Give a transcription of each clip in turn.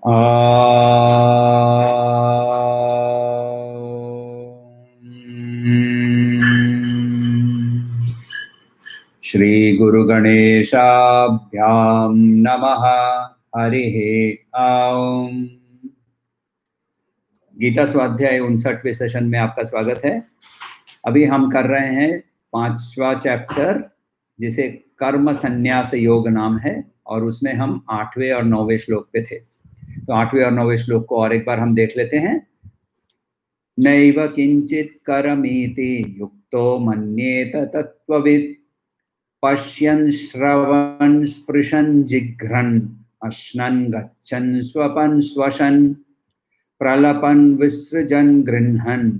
श्री गुरु गणेशाभ्याम नमः। हरिः ओम। गीता स्वाध्याय 59वें सेशन में आपका स्वागत है। अभी हम कर रहे हैं 5वां चैप्टर, जिसे कर्म संन्यास योग नाम है, और उसमें हम 8वें और 9वें श्लोक पे थे। तो 8वें और 9वें श्लोक को और एक बार हम देख लेते हैं। नैव किंचित करमीति युक्तो मन्येत तत्त्ववित् पश्यन् श्रवन् स्पृशन् जिघ्रन् अश्नन् गच्छन् स्वपन् श्वसन् प्रलपन् विसृजन् गृह्णन्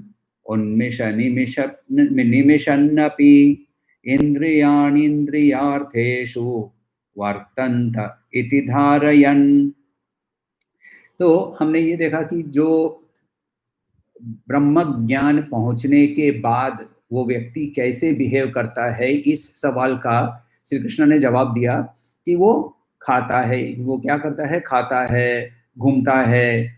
निमिषन्नपि इन्द्रियाणीन्द्रियार्थेषु वर्तन्त इति धारयन्। तो हमने ये देखा कि जो ब्रह्म ज्ञान पहुंचने के बाद वो व्यक्ति कैसे बिहेव करता है, इस सवाल का श्री कृष्ण ने जवाब दिया कि वो खाता है। वो क्या करता है? खाता है, घूमता है,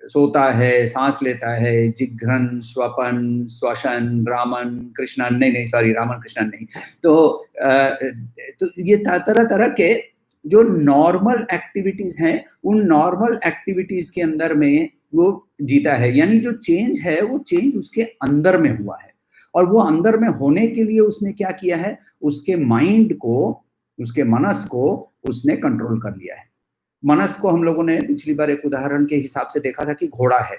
सोता है, सांस लेता है, जिघ्रन, स्वपन, श्वसन, रामन कृष्णन, नहीं सॉरी, रामन कृष्णन नहीं, तो ये तरह तरह के जो नॉर्मल एक्टिविटीज हैं, उन नॉर्मल एक्टिविटीज के अंदर में वो जीता है। यानी जो चेंज है वो चेंज उसके अंदर में हुआ है, और वो अंदर में होने के लिए उसने क्या किया है? उसके माइंड को, उसके मनस को उसने कंट्रोल कर लिया है। मनस को हम लोगों ने पिछली बार एक उदाहरण के हिसाब से देखा था कि घोड़ा है,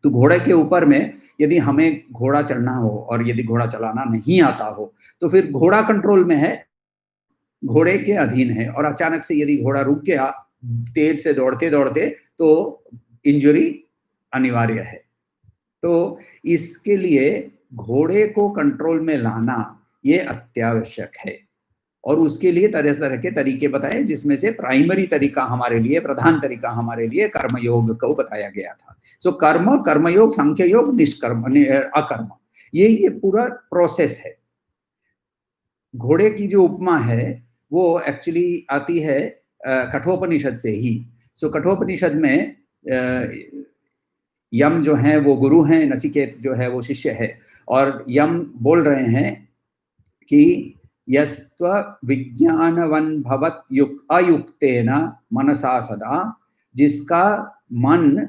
तो घोड़े के ऊपर में यदि हमें घोड़ा चढ़ना हो और यदि घोड़ा चलाना नहीं आता हो, तो फिर घोड़ा कंट्रोल में है, घोड़े के अधीन है, और अचानक से यदि घोड़ा रुक गया तेज से दौड़ते दौड़ते, तो इंजरी अनिवार्य है। तो इसके लिए घोड़े को कंट्रोल में लाना ये अत्यावश्यक है, और उसके लिए तरह तरह के तरीके बताए, जिसमें से प्राइमरी तरीका हमारे लिए, प्रधान तरीका हमारे लिए कर्मयोग को बताया गया था। सो कर्म, कर्मयोग, सांख्य योग, निष्कर्म, अकर्म, ये पूरा प्रोसेस है। घोड़े की जो उपमा है वो एक्चुअली आती है कठोपनिषद से ही। सो कठोपनिषद में यम जो है वो गुरु हैं, नचिकेत जो है वो शिष्य है, और यम बोल रहे हैं कि यस्त्व विज्ञानवन भवत अयुक्तेन मनसा सदा, जिसका मन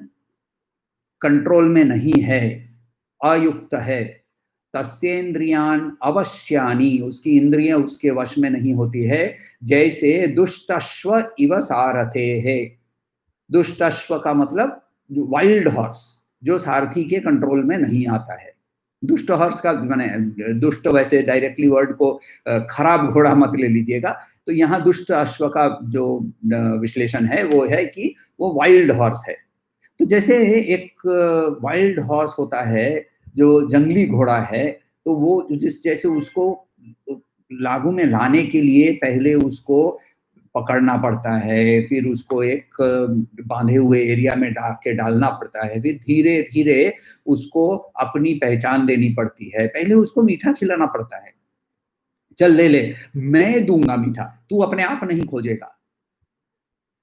कंट्रोल में नहीं है, अयुक्त है, तस्येन्द्रियान अवश्यानि, उसकी इंद्रियां उसके वश में नहीं होती है, जैसे दुष्टश्व इव सारथे है। दुष्टश्व का मतलब वाइल्ड हॉर्स, जो सारथी के कंट्रोल में नहीं आता है। दुष्ट हॉर्स का माने, दुष्ट वैसे डायरेक्टली वर्ड को खराब घोड़ा मत ले लीजिएगा, तो यहाँ दुष्ट अश्व का जो विश्लेषण है वो है कि वो वाइल्ड हॉर्स है। तो जैसे एक वाइल्ड हॉर्स होता है, जो जंगली घोड़ा है, तो वो जैसे उसको लागू में लाने के लिए पहले उसको पकड़ना पड़ता है, फिर उसको एक बांधे हुए एरिया में डालना पड़ता है, फिर धीरे धीरे उसको अपनी पहचान देनी पड़ती है, पहले उसको मीठा खिलाना पड़ता है। चल ले, मैं दूंगा मीठा, तू अपने आप नहीं खोजेगा।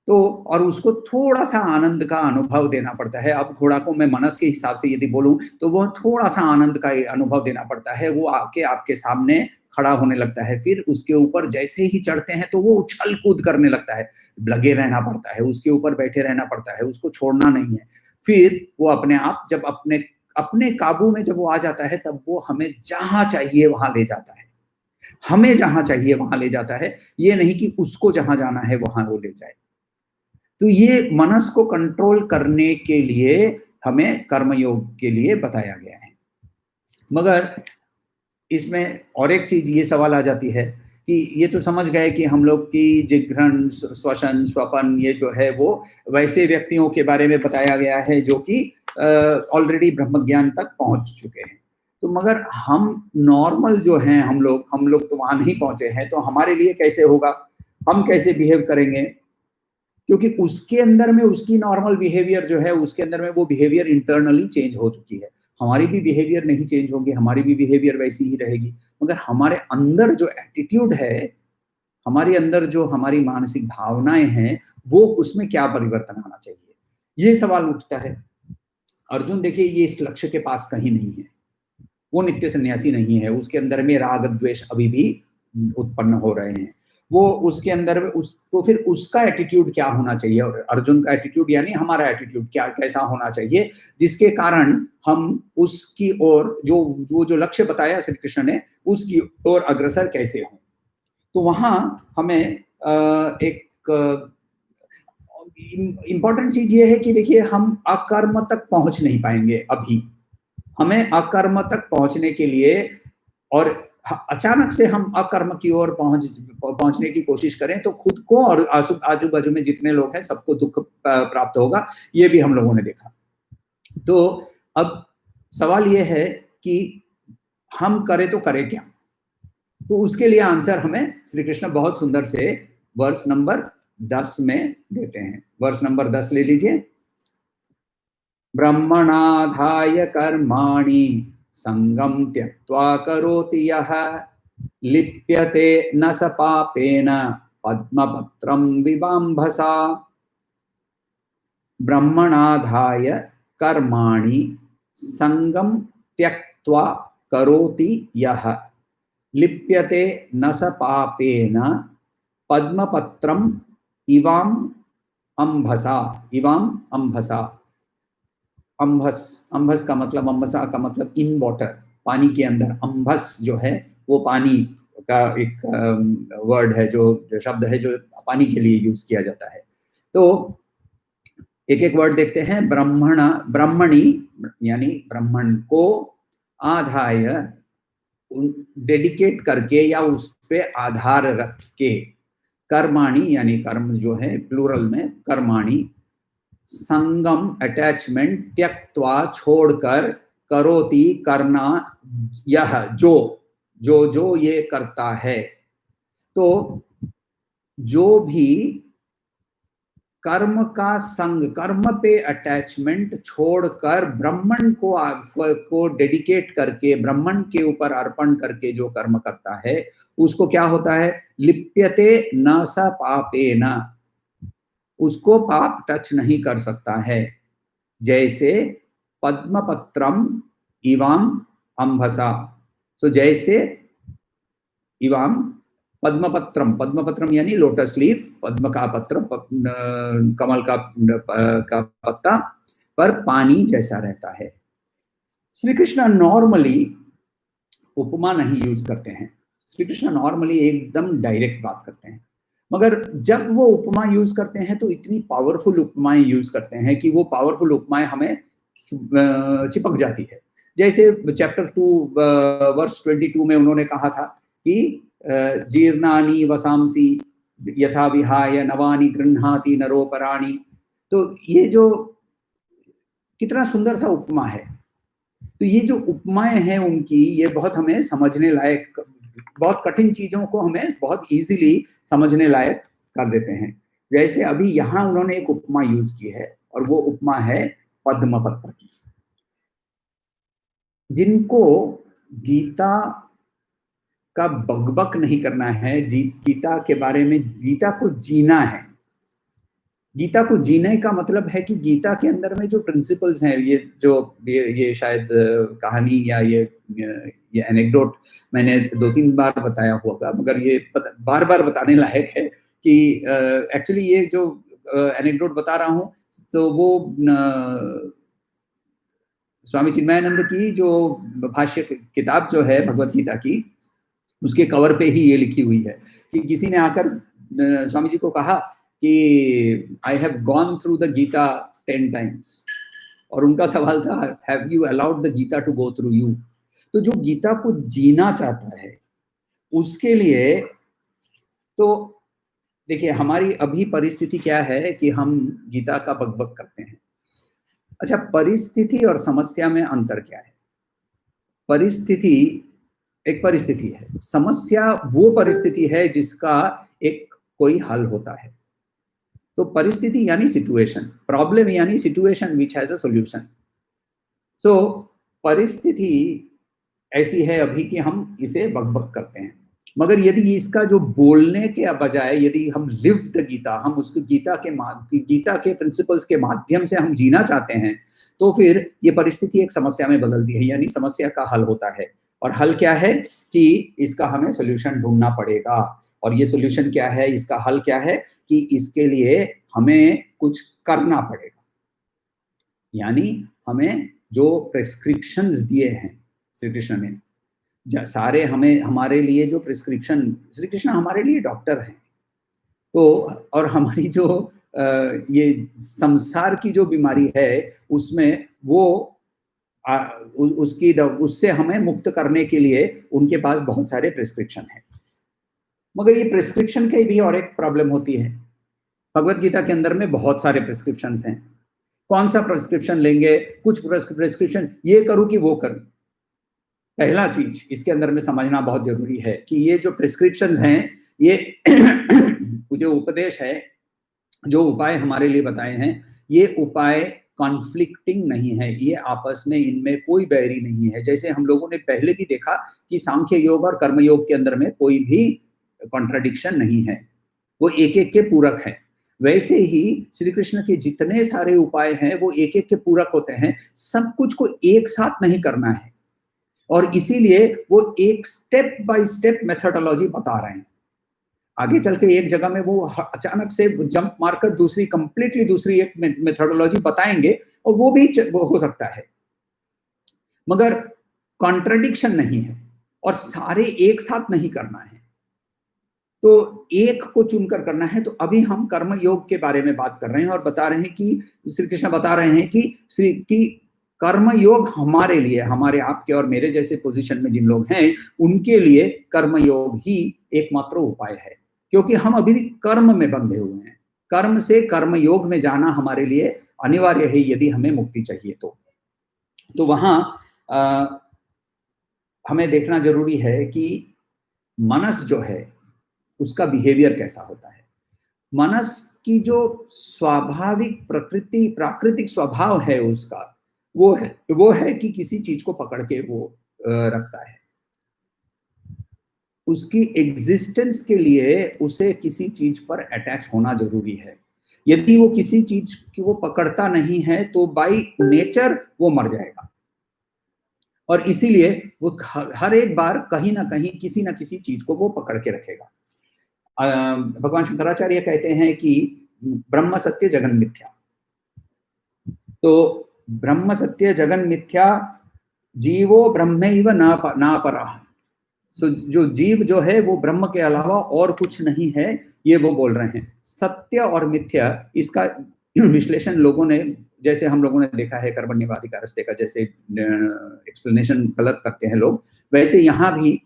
तो और उसको थोड़ा सा आनंद का अनुभव देना पड़ता है। अब घोड़ा को मैं मनस के हिसाब से यदि बोलूं, तो वो थोड़ा सा आनंद का अनुभव देना पड़ता है। वो आके आपके सामने खड़ा होने लगता है, फिर उसके ऊपर जैसे ही चढ़ते हैं तो वो उछल कूद करने लगता है, लगे रहना पड़ता है, उसके ऊपर बैठे रहना पड़ता है, उसको छोड़ना नहीं है। फिर वो अपने आप जब अपने अपने काबू में जब वो आ जाता है, तब वो हमें जहां चाहिए वहां ले जाता है, हमें जहां चाहिए वहां ले जाता है, ये नहीं कि उसको जहां जाना है वहां वो ले जाए। तो ये मनस को कंट्रोल करने के लिए हमें कर्मयोग के लिए बताया गया है। मगर इसमें और एक चीज ये सवाल आ जाती है कि ये तो समझ गए कि हम लोग की जिघ्रन, श्वसन, स्वपन, ये जो है वो वैसे व्यक्तियों के बारे में बताया गया है जो कि ऑलरेडी ब्रह्म ज्ञान तक पहुंच चुके हैं। तो मगर हम नॉर्मल जो हैं, हम लोग तो वहां नहीं पहुंचे हैं, तो हमारे लिए कैसे होगा? हम कैसे बिहेव करेंगे? क्योंकि उसके अंदर में उसकी नॉर्मल बिहेवियर जो है, उसके अंदर में वो बिहेवियर इंटरनली चेंज हो चुकी है। हमारी भी बिहेवियर नहीं चेंज होगी, हमारी भी बिहेवियर वैसी ही रहेगी, मगर हमारे अंदर जो एटीट्यूड है हमारे अंदर जो हमारी मानसिक भावनाएं हैं वो उसमें क्या परिवर्तन आना चाहिए, ये सवाल उठता है। अर्जुन देखिए ये इस लक्ष्य के पास कहीं नहीं है, वो नित्य सन्यासी नहीं है, उसके अंदर में राग द्वेष अभी भी उत्पन्न हो रहे हैं। वो उसके अंदर उसको फिर उसका एटीट्यूड क्या होना चाहिए, और अर्जुन का एटीट्यूड यानी हमारा एटीट्यूड क्या कैसा होना चाहिए, जिसके कारण हम उसकी ओर जो वो जो लक्ष्य बताया श्री कृष्ण ने उसकी ओर अग्रसर कैसे हों। तो वहां हमें एक इम्पॉर्टेंट चीज ये है कि देखिए हम अकर्म तक पहुंच नहीं पाएंगे अभी। हमें अकर्म तक पहुंचने के लिए, और अचानक से हम अकर्म की ओर पहुंचने की कोशिश करें तो खुद को और आजू बाजू में जितने लोग हैं सबको दुख प्राप्त होगा, ये भी हम लोगों ने देखा। तो अब सवाल ये है कि हम करें तो करें क्या। तो उसके लिए आंसर हमें श्री कृष्ण बहुत सुंदर से वर्ष नंबर 10 में देते हैं। वर्ष नंबर 10 ले लीजिए। ब्रह्मणाधाय कर्माणि संगम त्यक्त्वा करोति यः लिप्यते न स पापेन पद्मपत्रं विवाम्भसा। ब्रह्मणाधाय कर्माणि संगम त्यक्त्वा करोति यः लिप्यते न स पापेन पद्मपत्रम इवाम अंभसा। इवाम अंभसा, अंभस, अंभस का मतलब, अंभसा का मतलब इन वाटर, पानी के अंदर। अंभस जो है वो पानी का एक वर्ड है, जो शब्द है जो पानी के लिए यूज किया जाता है। तो एक एक वर्ड देखते हैं। ब्रह्मण, ब्रह्मणी यानी ब्राह्मण को, आधाय डेडिकेट करके या उस पे आधार रख के, कर्माणि यानी कर्म जो है प्लूरल में कर्माणि, संगम अटैचमेंट, त्यक्त्वा छोड़कर, करोति करना, यह जो जो जो ये करता है। तो जो भी कर्म का संग, कर्म पे अटैचमेंट छोड़कर ब्राह्मण को डेडिकेट करके, ब्राह्मण के ऊपर अर्पण करके जो कर्म करता है उसको क्या होता है, लिप्यते न स पापेन, उसको पाप टच नहीं कर सकता है। जैसे पद्मपत्रम इवाम अंभसा, तो जैसे इवाम पद्मपत्रम, पद्मपत्रम यानी लोटस लीफ, पद्म का पत्र, कमल का पत्ता पर पानी जैसा रहता है। श्री कृष्ण नॉर्मली उपमा नहीं यूज करते हैं। श्री कृष्ण नॉर्मली एकदम डायरेक्ट बात करते हैं, मगर जब वो उपमा यूज करते हैं तो इतनी पावरफुल उपमाएं यूज करते हैं कि वो पावरफुल उपमाएं हमें चिपक जाती है। जैसे चैप्टर 2 वर्स 22 में उन्होंने कहा था कि जीर्णानि वसांसी यथा विहाय नवानि गृह्णाति नरोपराणि। तो ये जो कितना सुंदर सा उपमा है। तो ये जो उपमाएं हैं उनकी, ये बहुत हमें समझने लायक, बहुत कठिन चीजों को हमें बहुत इजीली समझने लायक कर देते हैं। जैसे अभी यहाँ उन्होंने एक उपमा यूज की है, और वो उपमा है पद्मपत्र की। जिनको गीता का बकबक नहीं करना है, गीता के बारे में, गीता को जीना है। गीता को जीने का मतलब है कि गीता के अंदर में जो प्रिंसिपल्स हैं, ये शायद कहानी या ये एनेक्डोट मैंने 2-3 बार बताया होगा, मगर ये बार बार बताने लायक है कि एक्चुअली ये जो एनेक्डोट बता रहा हूँ तो वो स्वामी चिन्मयानंद की जो भाष्य किताब जो है भगवत गीता की, उसके कवर पे ही ये लिखी हुई है कि किसी ने आकर स्वामी जी को कहा कि I have gone through the Gita 10 times, और उनका सवाल था have you allowed the Gita to go through you. तो जो गीता को जीना चाहता है उसके लिए, तो देखिए हमारी अभी परिस्थिति क्या है कि हम गीता का बकबक करते हैं। अच्छा, परिस्थिति और समस्या में अंतर क्या है? परिस्थिति एक परिस्थिति है, समस्या वो परिस्थिति है जिसका एक कोई हल होता है। तो परिस्थिति यानी सिचुएशन, प्रॉब्लम यानी situation which has a solution. So परिस्थिति ऐसी है अभी कि हम इसे बकबक करते हैं, मगर यदि इसका जो बोलने के बजाय यदि हम लिव द गीता, हम उसको गीता के प्रिंसिपल्स के माध्यम से हम जीना चाहते हैं, तो फिर ये परिस्थिति एक समस्या में बदलती है, यानी समस्या का हल होता है। और हल क्या है कि इसका हमें सॉल्यूशन ढूंढना पड़ेगा। और ये सॉल्यूशन क्या है, इसका हल क्या है कि इसके लिए हमें कुछ करना पड़ेगा। यानी हमें जो प्रिस्क्रिप्शंस दिए हैं श्री कृष्ण ने, सारे हमें हमारे लिए जो प्रिस्क्रिप्शन, श्री कृष्ण हमारे लिए डॉक्टर हैं। तो और हमारी जो ये संसार की जो बीमारी है उसमें वो उससे हमें मुक्त करने के लिए उनके पास बहुत सारे प्रिस्क्रिप्शन है। मगर ये प्रिस्क्रिप्शन की भी और एक प्रॉब्लम होती है। भगवत गीता के अंदर में बहुत सारे प्रिस्क्रिप्शन हैं। कौन सा प्रिस्क्रिप्शन लेंगे? कुछ प्रिस्क्रिप्शन ये करूं कि वो करूं। पहला चीज इसके अंदर में समझना बहुत जरूरी है कि ये जो प्रिस्क्रिप्शन हैं, ये जो उपदेश है, जो उपाय हमारे लिए बताए हैं, ये उपाय कॉन्फ्लिक्टिंग नहीं है, ये आपस में इनमें कोई बैरी नहीं है। जैसे हम लोगों ने पहले भी देखा कि सांख्य योग और कर्म योग के अंदर में कोई भी कॉन्ट्राडिक्शन नहीं है, वो एक एक के पूरक है। वैसे ही श्री कृष्ण के जितने सारे उपाय हैं वो एक एक के पूरक होते हैं, सब कुछ को एक साथ नहीं करना है। और इसीलिए वो एक स्टेप बाय स्टेप मेथोडोलॉजी बता रहे हैं। आगे चल के एक जगह में वो अचानक से जंप मारकर कंप्लीटली दूसरी एक मेथोडोलॉजी बताएंगे, और वो भी वो हो सकता है, मगर कॉन्ट्रडिक्शन नहीं है और सारे एक साथ नहीं करना है। तो एक को चुनकर करना है। तो अभी हम कर्म योग के बारे में बात कर रहे हैं और बता रहे हैं कि श्री कृष्ण बता रहे हैं कि कर्म योग हमारे लिए, हमारे आपके और मेरे जैसे पोजीशन में जिन लोग हैं उनके लिए कर्म योग ही एकमात्र उपाय है, क्योंकि हम अभी भी कर्म में बंधे हुए हैं। कर्म से कर्म योग में जाना हमारे लिए अनिवार्य है यदि हमें मुक्ति चाहिए तो वहां हमें देखना जरूरी है कि मनस जो है उसका बिहेवियर कैसा होता है। मनस की जो स्वाभाविक प्राकृतिक स्वभाव है उसका, वो है कि किसी चीज को पकड़ के वो रखता है। उसकी एग्जिस्टेंस के लिए उसे किसी चीज पर अटैच होना जरूरी है। यदि वो किसी चीज की वो पकड़ता नहीं है तो बाय नेचर वो मर जाएगा। और इसीलिए वो हर एक बार कहीं ना कहीं किसी ना किसी चीज को वो पकड़ के रखेगा। भगवान शंकराचार्य कहते हैं कि ब्रह्म सत्य जगन मिथ्या। तो ब्रह्म सत्य जगन मिथ्या, जीवो ब्रह्मैव न परः। सो जो जीव जो है वो ब्रह्म के अलावा और कुछ नहीं है, ये वो बोल रहे हैं। सत्य और मिथ्या, इसका विश्लेषण लोगों ने, जैसे हम लोगों ने देखा है कर्मण्येवाधिकारस्ते का जैसे एक्सप्लेनेशन गलत करते हैं लोग, वैसे यहाँ भी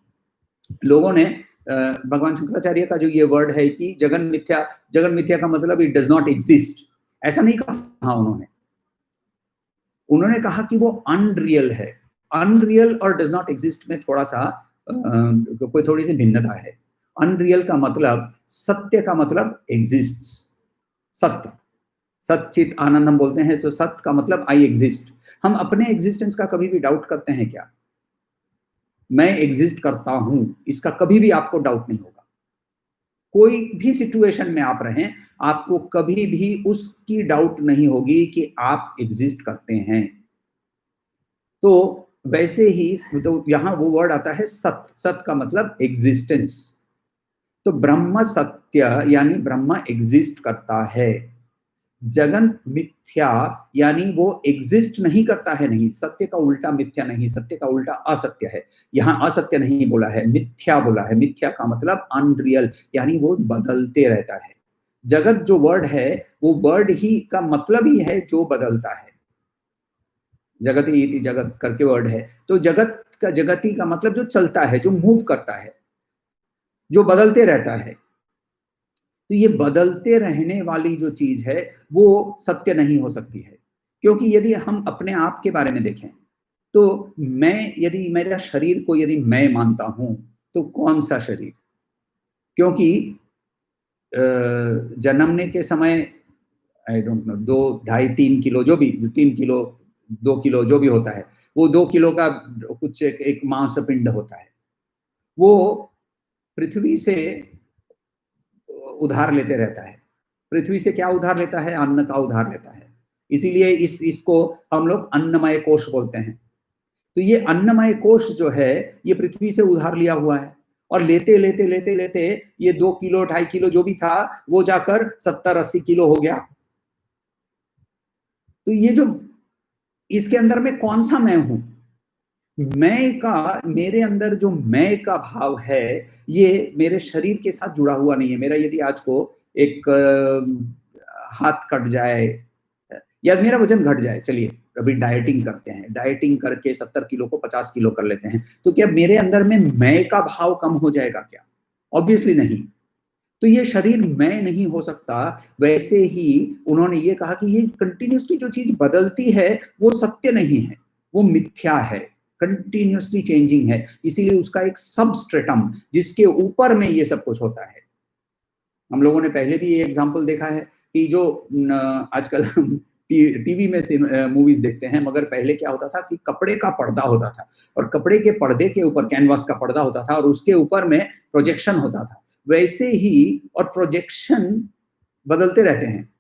लोगों ने भगवान शंकराचार्य का जो ये वर्ड है कि जगन मिथ्या का मतलब इट डज नॉट एग्जिस्ट, ऐसा नहीं कहा उन्होंने कहा कि वो अनरियल है। अनरियल और डज नॉट एग्जिस्ट में थोड़ा सा कोई थोड़ी सी भिन्नता है। अनरियल का मतलब, सत्य का मतलब एग्जिस्ट, सत्य, सच्चित आनंद हम बोलते हैं, तो सत्य का मतलब आई एग्जिस्ट। हम अपने एग्जिस्टेंस का कभी भी डाउट करते हैं क्या? मैं एग्जिस्ट करता हूं, इसका कभी भी आपको डाउट नहीं होगा। कोई भी सिचुएशन में आप रहें, आपको कभी भी उसकी डाउट नहीं होगी कि आप एग्जिस्ट करते हैं। तो वैसे ही तो यहां वो वर्ड आता है सत्य का मतलब एग्जिस्टेंस। तो ब्रह्म सत्य यानी ब्रह्म एग्जिस्ट करता है। जगन मिथ्या यानी वो एग्जिस्ट नहीं करता है। नहीं, सत्य का उल्टा मिथ्या नहीं, सत्य का उल्टा असत्य है। यहाँ असत्य नहीं बोला है, मिथ्या बोला है। मिथ्या का मतलब अनरियल, यानी वो बदलते रहता है। जगत जो वर्ड है वो वर्ड ही का मतलब ही है जो बदलता है। जगत इति जगत करके वर्ड है, तो जगती का मतलब जो चलता है, जो मूव करता है, जो बदलते रहता है। तो ये बदलते रहने वाली जो चीज है वो सत्य नहीं हो सकती है। क्योंकि यदि हम अपने आप के बारे में देखें तो यदि मेरा शरीर को यदि मैं मानता हूं तो कौन सा शरीर? क्योंकि जन्मने के समय आई डोंट नो 2-2.5-3 किलो जो भी 3 किलो 2 किलो जो भी होता है, वो 2 किलो का कुछ एक मांस पिंड होता है। वो पृथ्वी से उधार लेते रहता है। पृथ्वी से क्या उधार लेता है? अन्न का उधार लेता है। इसीलिए इसको हम लोग अन्नमय कोश बोलते हैं। तो ये अन्नमय कोश जो है, ये पृथ्वी से उधार लिया हुआ है, और लेते लेते लेते लेते ये 2 किलो 2.5 किलो जो भी था, वो जाकर 70-80 किलो हो गया। तो ये जो इसके अंदर में कौन सा मैं हूं? मैं का, मेरे अंदर जो मैं का भाव है, ये मेरे शरीर के साथ जुड़ा हुआ नहीं है। मेरा यदि आज को एक हाथ कट जाए या मेरा वजन घट जाए, चलिए अभी डाइटिंग करते हैं, डाइटिंग करके 70 किलो को 50 किलो कर लेते हैं, तो क्या मेरे अंदर में मैं का भाव कम हो जाएगा क्या? ऑब्वियसली नहीं। तो ये शरीर मैं नहीं हो सकता। वैसे ही उन्होंने ये कहा कि ये कंटिन्यूसली जो चीज बदलती है वो सत्य नहीं है, वो मिथ्या है, कंटिन्यूसली चेंजिंग है। इसीलिए उसका एक सबस्ट्रेटम जिसके ऊपर में ये सब कुछ होता है। हम लोगों ने पहले भी ये एग्जाम्पल देखा है कि जो आजकल हम टीवी में मूवीज देखते हैं, मगर पहले क्या होता था कि कपड़े का पर्दा होता था, और कपड़े के पर्दे के ऊपर कैनवास का पर्दा होता था, और उसके ऊपर में प्रोजेक्शन होता था। वैसे ही, और प्रोजेक्शन बदलते रहते हैं,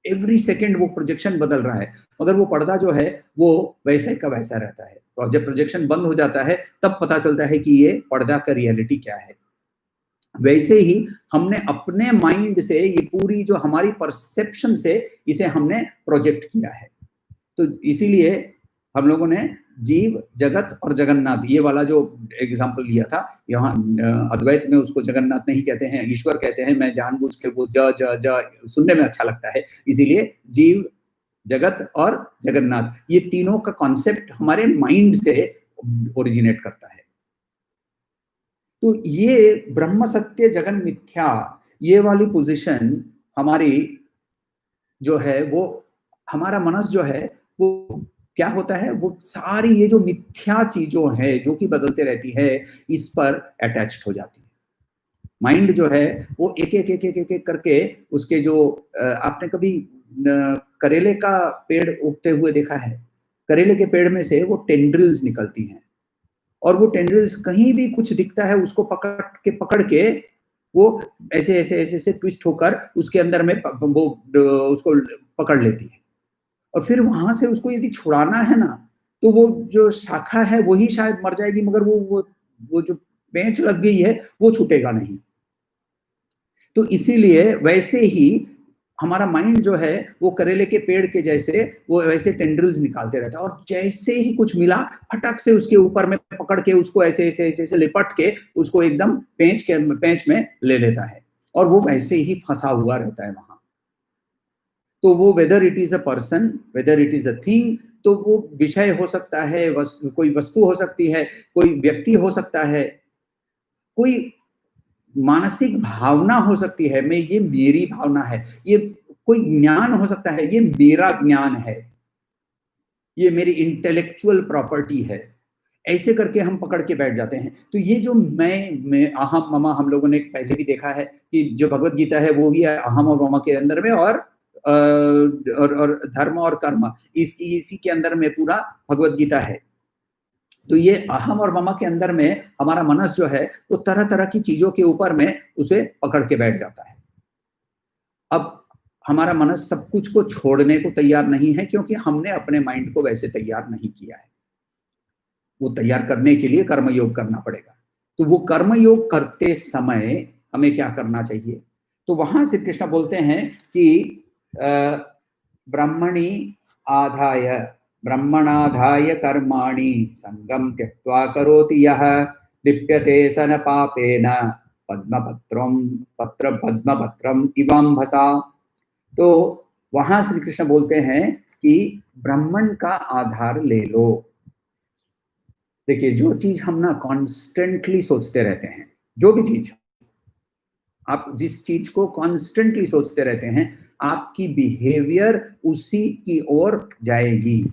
एवरी सेकेंड वो प्रोजेक्शन बदल रहा है, मगर वो पर्दा जो है वो वैसे का वैसा रहता है। और जब प्रोजेक्शन बंद हो जाता है तब पता चलता है कि ये पर्दा का रियलिटी क्या है। वैसे ही हमने अपने माइंड से ये पूरी जो हमारी परसेप्शन से इसे हमने प्रोजेक्ट किया है। तो इसीलिए हम लोगों ने जीव, जगत और जगन्नाथ, ये वाला जो एग्जाम्पल लिया था, यहाँ अद्वैत में उसको जगन्नाथ नहीं कहते हैं, ईश्वर कहते हैं। मैं जानबूझ के वो ज ज ज सुनने में अच्छा लगता है, इसीलिए जीव, जगत और जगन्नाथ, ये तीनों का कॉन्सेप्ट हमारे माइंड से ओरिजिनेट करता है। तो ये ब्रह्म सत्य जगन मिथ्या, ये वाली पोजीशन हमारी जो है, वो हमारा मनस जो है वो क्या होता है, वो सारी ये जो मिथ्या चीजों है जो कि बदलते रहती है, इस पर अटैच्ड हो जाती है। माइंड जो है वो एक एक एक एक एक, एक करके उसके जो आपने कभी करेले का पेड़ उगते हुए देखा है? करेले के पेड़ में से वो टेंड्रिल्स निकलती हैं, और वो टेंड्रिल्स कहीं भी कुछ दिखता है उसको पकड़ के वो ऐसे ऐसे ऐसे ऐसे ट्विस्ट होकर उसके अंदर में वो उसको पकड़ लेती है। और फिर वहां से उसको यदि छुड़ाना है ना, तो वो जो शाखा है वही शायद मर जाएगी, मगर वो जो पेंच लग गई है वो छूटेगा नहीं। तो इसीलिए वैसे ही हमारा माइंड जो है वो करेले के पेड़ के जैसे वो वैसे टेंड्रिल्स निकालते रहता है, और जैसे ही कुछ मिला फटक से उसके ऊपर में पकड़ के उसको ऐसे ऐसे ऐसे ऐसे लिपट के उसको एकदम पेंच में ले लेता है, और वो वैसे ही फंसा हुआ रहता है वहां। तो वो whether it is a person, whether it is a thing, तो वो विषय हो सकता है, कोई वस्तु हो सकती है, कोई व्यक्ति हो सकता है, कोई मानसिक भावना हो सकती है, मैं ये मेरी भावना है, ये कोई ज्ञान हो सकता है, ये मेरा ज्ञान है, ये मेरी इंटेलेक्चुअल प्रॉपर्टी है। ऐसे करके हम पकड़ के बैठ जाते हैं। तो ये जो मैं अहम ममा, हम लोगों ने पहले भी देखा है कि जो भगवत गीता है वो भी है अहम और ममा के अंदर में, और धर्म और कर्म, इसी के अंदर में पूरा भगवत गीता है। तो ये अहम और ममा के अंदर में हमारा मनस जो है वो तरह तरह की चीजों के ऊपर में उसे पकड़ के बैठ जाता है। अब हमारा मनस सब कुछ को छोड़ने को तैयार नहीं है, क्योंकि हमने अपने माइंड को वैसे तैयार नहीं किया है। वो तैयार करने के लिए कर्मयोग करना पड़ेगा। तो वो कर्मयोग करते समय हमें क्या करना चाहिए? तो वहां श्री कृष्ण बोलते हैं कि ब्रह्मणि आधाय, ब्रह्मणाधाय कर्माणि संगम त्यक्त्वा करोति यः लिप्यते स न पापेन पद्मपत्रम इवाम्भसा। तो वहां श्री कृष्ण बोलते हैं कि ब्राह्मण का आधार ले लो। देखिए, जो चीज हम ना कॉन्स्टेंटली सोचते रहते हैं, जो भी चीज आप जिस चीज को कॉन्स्टेंटली सोचते रहते हैं, आपकी बिहेवियर उसी की ओर जाएगी,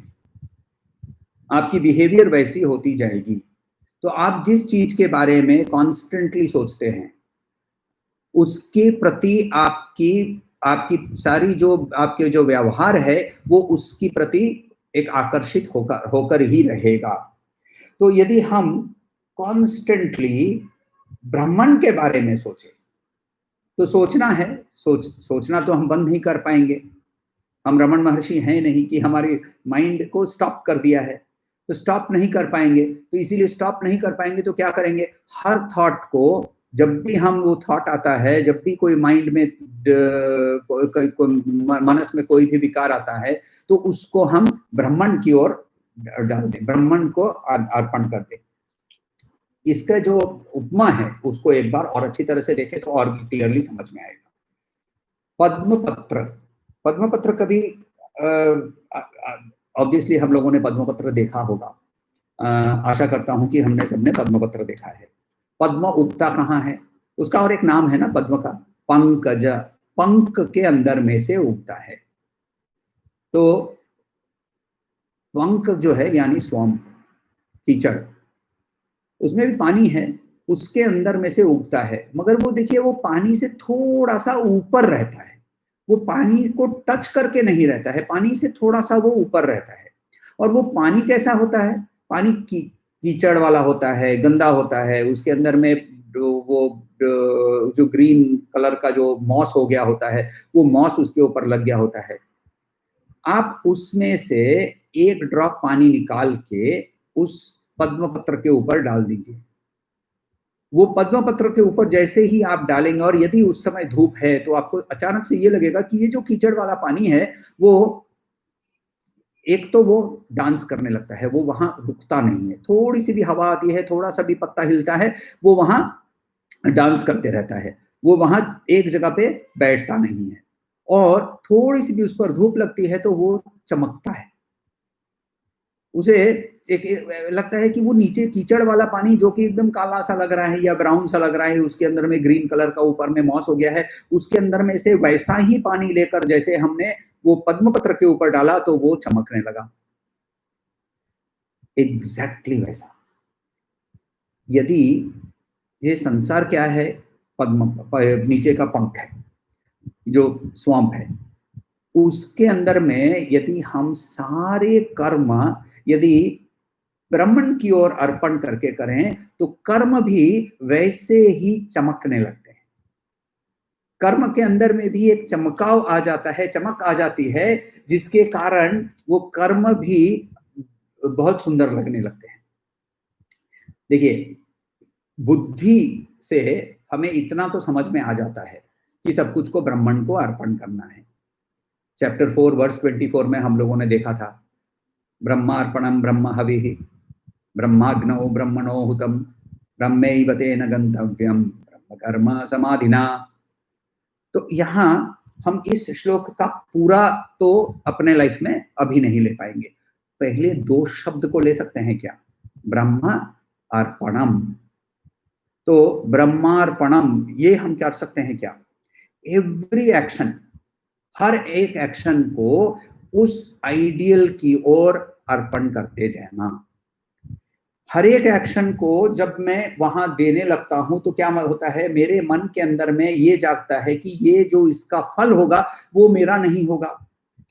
आपकी बिहेवियर वैसी होती जाएगी। तो आप जिस चीज के बारे में कॉन्स्टेंटली सोचते हैं, उसके प्रति आपकी आपकी सारी जो आपके जो व्यवहार है वो उसकी प्रति एक आकर्षित होकर ही रहेगा। तो यदि हम कॉन्स्टेंटली ब्राह्मण के बारे में सोचे। तो सोचना है, सोचना तो हम बंद नहीं कर पाएंगे। हम रमन महर्षि हैं नहीं कि हमारे माइंड को स्टॉप कर दिया है, तो स्टॉप नहीं कर पाएंगे। तो इसीलिए स्टॉप नहीं कर पाएंगे तो क्या करेंगे, हर थॉट को, जब भी हम वो थॉट आता है, जब भी कोई माइंड में मनस में कोई भी विकार आता है, तो उसको हम ब्राह्मण की ओर डाल दें, ब्राह्मण को अर्पण कर दें। इसका जो उपमा है उसको एक बार और अच्छी तरह से देखें तो और भी क्लियरली समझ में आएगा। पद्मपत्र, पद्मपत्र कभी ऑब्वियसली हम लोगों ने पद्मपत्र देखा होगा। आशा करता हूं कि हमने सबने पद्मपत्र देखा है। पद्म उगता कहाँ है, उसका और एक नाम है ना पद्म का, पंकज, पंख के अंदर में से उगता है। तो पंख जो है यानी स्वयं कीचड़, उसमें भी पानी है, उसके अंदर में से उगता है, मगर वो देखिए वो पानी से थोड़ा सा ऊपर रहता है, वो पानी को टच करके नहीं रहता है, पानी से थोड़ा सा वो ऊपर रहता है। और वो पानी कैसा होता है, पानी कीचड़ वाला होता है, गंदा होता है, उसके अंदर में वो जो ग्रीन कलर का जो मॉस हो गया होता है, वो मॉस उसके ऊपर लग गया होता है। आप उसमें से एक ड्रॉप पानी निकाल के उस पद्मपत्र के ऊपर डाल दीजिए। वो पद्मपत्र के ऊपर जैसे ही आप डालेंगे, और यदि उस समय धूप है, तो आपको अचानक से ये लगेगा कि ये जो कीचड़ वाला पानी है, वो एक तो वो डांस करने लगता है, वो वहां रुकता नहीं है। थोड़ी सी भी हवा आती है, थोड़ा सा भी पत्ता हिलता है, वो वहां डांस करते रहता है, वो वहां एक जगह पे बैठता नहीं है। और थोड़ी सी भी उस पर धूप लगती है तो वो चमकता है। उसे एक लगता है कि वो नीचे कीचड़ वाला पानी जो कि एकदम काला सा लग रहा है या ब्राउन सा लग रहा है, उसके अंदर में ग्रीन कलर का ऊपर में मॉस हो गया है, उसके अंदर में से वैसा ही पानी लेकर जैसे हमने वो पद्मपत्र के ऊपर डाला तो वो चमकने लगा। एग्जैक्टली वैसा यदि ये संसार क्या है, पद्म नीचे का पंख है जो स्वम्प है, उसके अंदर में यदि हम सारे कर्म यदि ब्राह्मण की ओर अर्पण करके करें तो कर्म भी वैसे ही चमकने लगते हैं। कर्म के अंदर में भी एक चमकाव आ जाता है, चमक आ जाती है, जिसके कारण वो कर्म भी बहुत सुंदर लगने लगते हैं। देखिए, बुद्धि से हमें इतना तो समझ में आ जाता है कि सब कुछ को ब्राह्मण को अर्पण करना है। चैप्टर 4 वर्स 24 में हम लोगों ने देखा था, ब्रह्मार्पणम ब्रह्म हविः ब्रह्माग्नौ ब्रह्मणो हुतम ब्रह्मैव तेन गंतव्यम ब्रह्म कर्म समाधिना। तो यहाँ हम इस श्लोक का पूरा तो अपने लाइफ में अभी नहीं ले पाएंगे, पहले 2 शब्द को ले सकते हैं क्या, ब्रह्म अर्पणम। तो ब्रह्मार्पणम ये हम कर सकते हैं क्या, एवरी एक्शन, हर एक एक्शन को उस आइडियल की ओर अर्पण करते जाना। हर एक एक्शन को जब मैं वहां देने लगता हूं तो क्या होता है, मेरे मन के अंदर में ये जागता है कि ये जो इसका फल होगा वो मेरा नहीं होगा,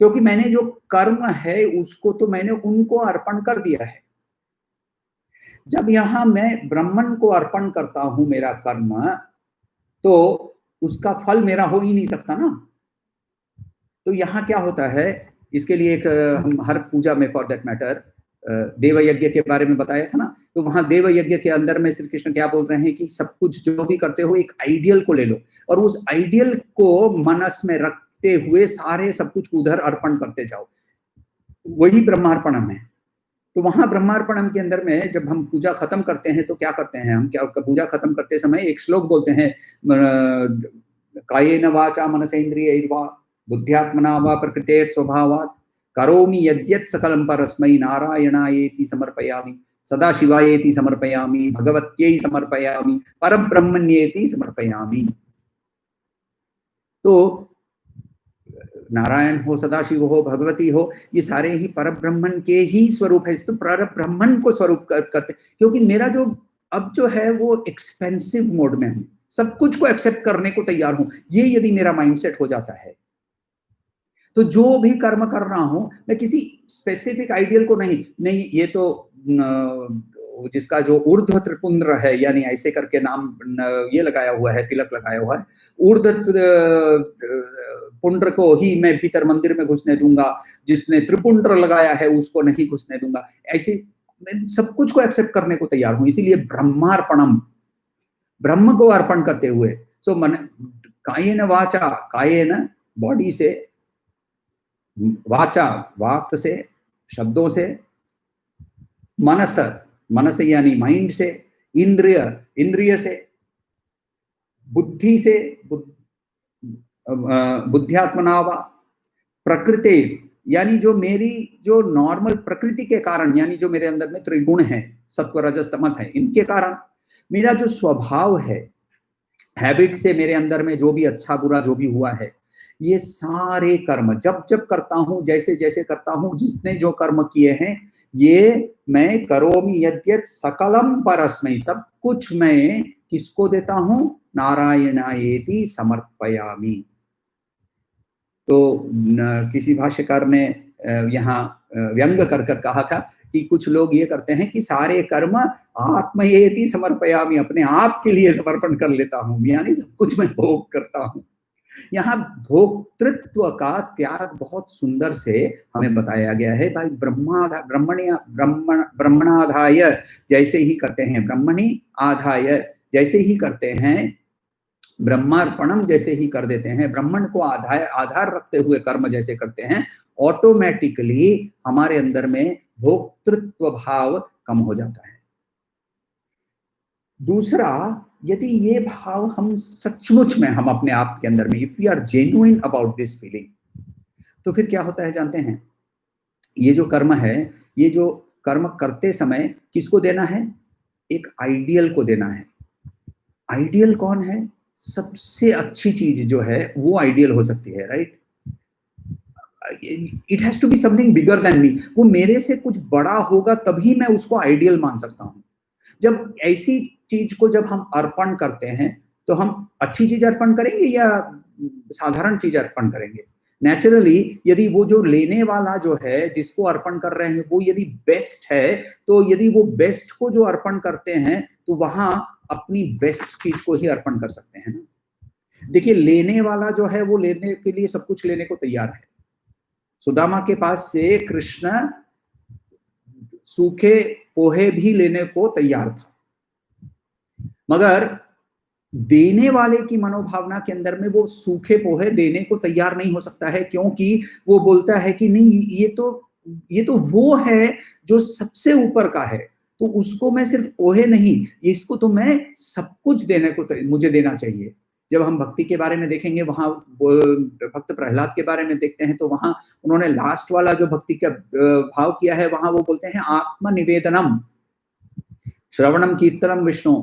क्योंकि मैंने जो कर्म है उसको तो मैंने उनको अर्पण कर दिया है। जब यहां मैं ब्राह्मण को अर्पण करता हूं मेरा कर्म, तो उसका फल मेरा हो ही नहीं सकता ना। तो यहाँ क्या होता है, इसके लिए एक हम हर पूजा में फॉर दैट मैटर देव यज्ञ के बारे में बताया था ना, तो वहां देव यज्ञ के अंदर में श्री कृष्ण क्या बोल रहे हैं कि सब कुछ जो भी करते हो एक आइडियल को ले लो और उस आइडियल को मनस में रखते हुए सारे सब कुछ उधर अर्पण करते जाओ, वही ब्रह्मार्पणम है। तो वहां ब्रह्मार्पणम के अंदर में जब हम पूजा खत्म करते हैं तो क्या करते हैं हम, क्या पूजा खत्म करते समय एक श्लोक बोलते हैं, कायेन वाचा मनसेन्द्रियैर्वा बुद्ध्यात्मना वा प्रकृतेर स्वभावात् करोमि यद्यत् सकलं परस्मै नारायणायेति समर्पयामि सदाशिवायेति समर्पयामि भगवत्यै समर्पयामि परब्रह्मण्येति समर्पयामि। तो नारायण हो, सदाशिव हो, भगवती हो, ये सारे ही परब्रह्मन के ही स्वरूप है। तो परब्रह्मन को स्वरूप करते, क्योंकि मेरा जो अब जो है वो एक्सपेंसिव मोड में हूं, सब कुछ को एक्सेप्ट करने को तैयार हूं, ये यदि मेरा माइंडसेट हो जाता है तो जो भी कर्म कर रहा हूं मैं किसी स्पेसिफिक आइडियल को नहीं, ये तो जिसका जो ऊर्ध्व त्रिपुंड्र है, यानी ऐसे करके नाम ये लगाया हुआ है, तिलक लगाया हुआ है, ऊर्ध्व पुंड्र को ही मैं भीतर मंदिर में घुसने दूंगा, जिसने त्रिपुंड्र लगाया है उसको नहीं घुसने दूंगा। ऐसे मैं सब कुछ को एक्सेप्ट करने को तैयार हूं। इसीलिए ब्रह्मार्पणम, ब्रह्म को अर्पण करते हुए, सो मन कायेन वाचा, कायेन बॉडी से, वाचा वाक से, शब्दों से, मनस, मनस यानी माइंड से, इंद्रिय, इंद्रिय से, बुद्धि से, बुद्ध्यात्मनावा, प्रकृति यानी जो मेरी जो नॉर्मल प्रकृति के कारण, यानी जो मेरे अंदर में त्रिगुण है, सत्व रजस तमस है, इनके कारण मेरा जो स्वभाव है, हैबिट से मेरे अंदर में जो भी अच्छा बुरा जो भी हुआ है, ये सारे कर्म जब जब करता हूं, जैसे जैसे करता हूं, जिसने जो कर्म किए हैं, ये मैं करोमि यद्यत् सकलम परस्मै, सब कुछ मैं किसको देता हूं? नारायणायेति समर्पयामि। तो किसी भाष्यकार ने यहाँ व्यंग कर कर कहा था कि कुछ लोग ये करते हैं कि सारे कर्म आत्मयेति समर्पयामि, अपने आप के लिए समर्पण कर लेता हूं, यानी सब कुछ मैं भोग करता हूं। यहाँ भोक्तृत्व का त्याग बहुत सुंदर से हमें बताया गया है। भाई ब्रह्मणाधाय जैसे ही करते हैं, ब्रह्मणि आधाय जैसे ही करते हैं, ब्रह्मार्पणम जैसे ही कर देते हैं, ब्राह्मण को आधार रखते हुए कर्म जैसे करते हैं, ऑटोमेटिकली हमारे अंदर में भोक्तृत्व भाव कम हो जाता है। दूसरा, यदि ये भाव हम सचमुच में हम अपने आप के अंदर में, if we are genuine about this feeling, तो फिर क्या होता है जानते हैं? ये जो कर्म है, ये जो कर्म करते समय किसको देना है? एक आइडियल को देना है। आइडियल कौन है? सबसे अच्छी चीज जो है वो आइडियल हो सकती है, right? It has to be something bigger than me. वो मेरे से कुछ बड़ा होगा तभी मैं उसको आइडियल मान सकता हूं। जब ऐसी चीज को जब हम अर्पण करते हैं, तो हम अच्छी चीज अर्पण करेंगे या साधारण चीज अर्पण करेंगे? नेचुरली यदि वो जो लेने वाला जो है, जिसको अर्पण कर रहे हैं, वो यदि बेस्ट है, तो यदि वो बेस्ट को जो अर्पण करते हैं, तो वहां अपनी बेस्ट चीज को ही अर्पण कर सकते हैं ना। देखिए, लेने वाला जो है वो लेने के लिए सब कुछ लेने को तैयार है। सुदामा के पास से कृष्ण सूखे पोहे भी लेने को तैयार था, मगर देने वाले की मनोभावना के अंदर में वो सूखे पोहे देने को तैयार नहीं हो सकता है, क्योंकि वो बोलता है कि नहीं, ये तो वो है जो सबसे ऊपर का है, तो उसको मैं सिर्फ पोहे नहीं, इसको तो मैं सब कुछ देने को मुझे देना चाहिए। जब हम भक्ति के बारे में देखेंगे, वहां भक्त प्रहलाद के बारे में देखते हैं, तो वहां उन्होंने लास्ट वाला जो भक्ति का भाव किया है, वहां वो बोलते हैं आत्मनिवेदनम, श्रवणम कीर्तनम विष्णु,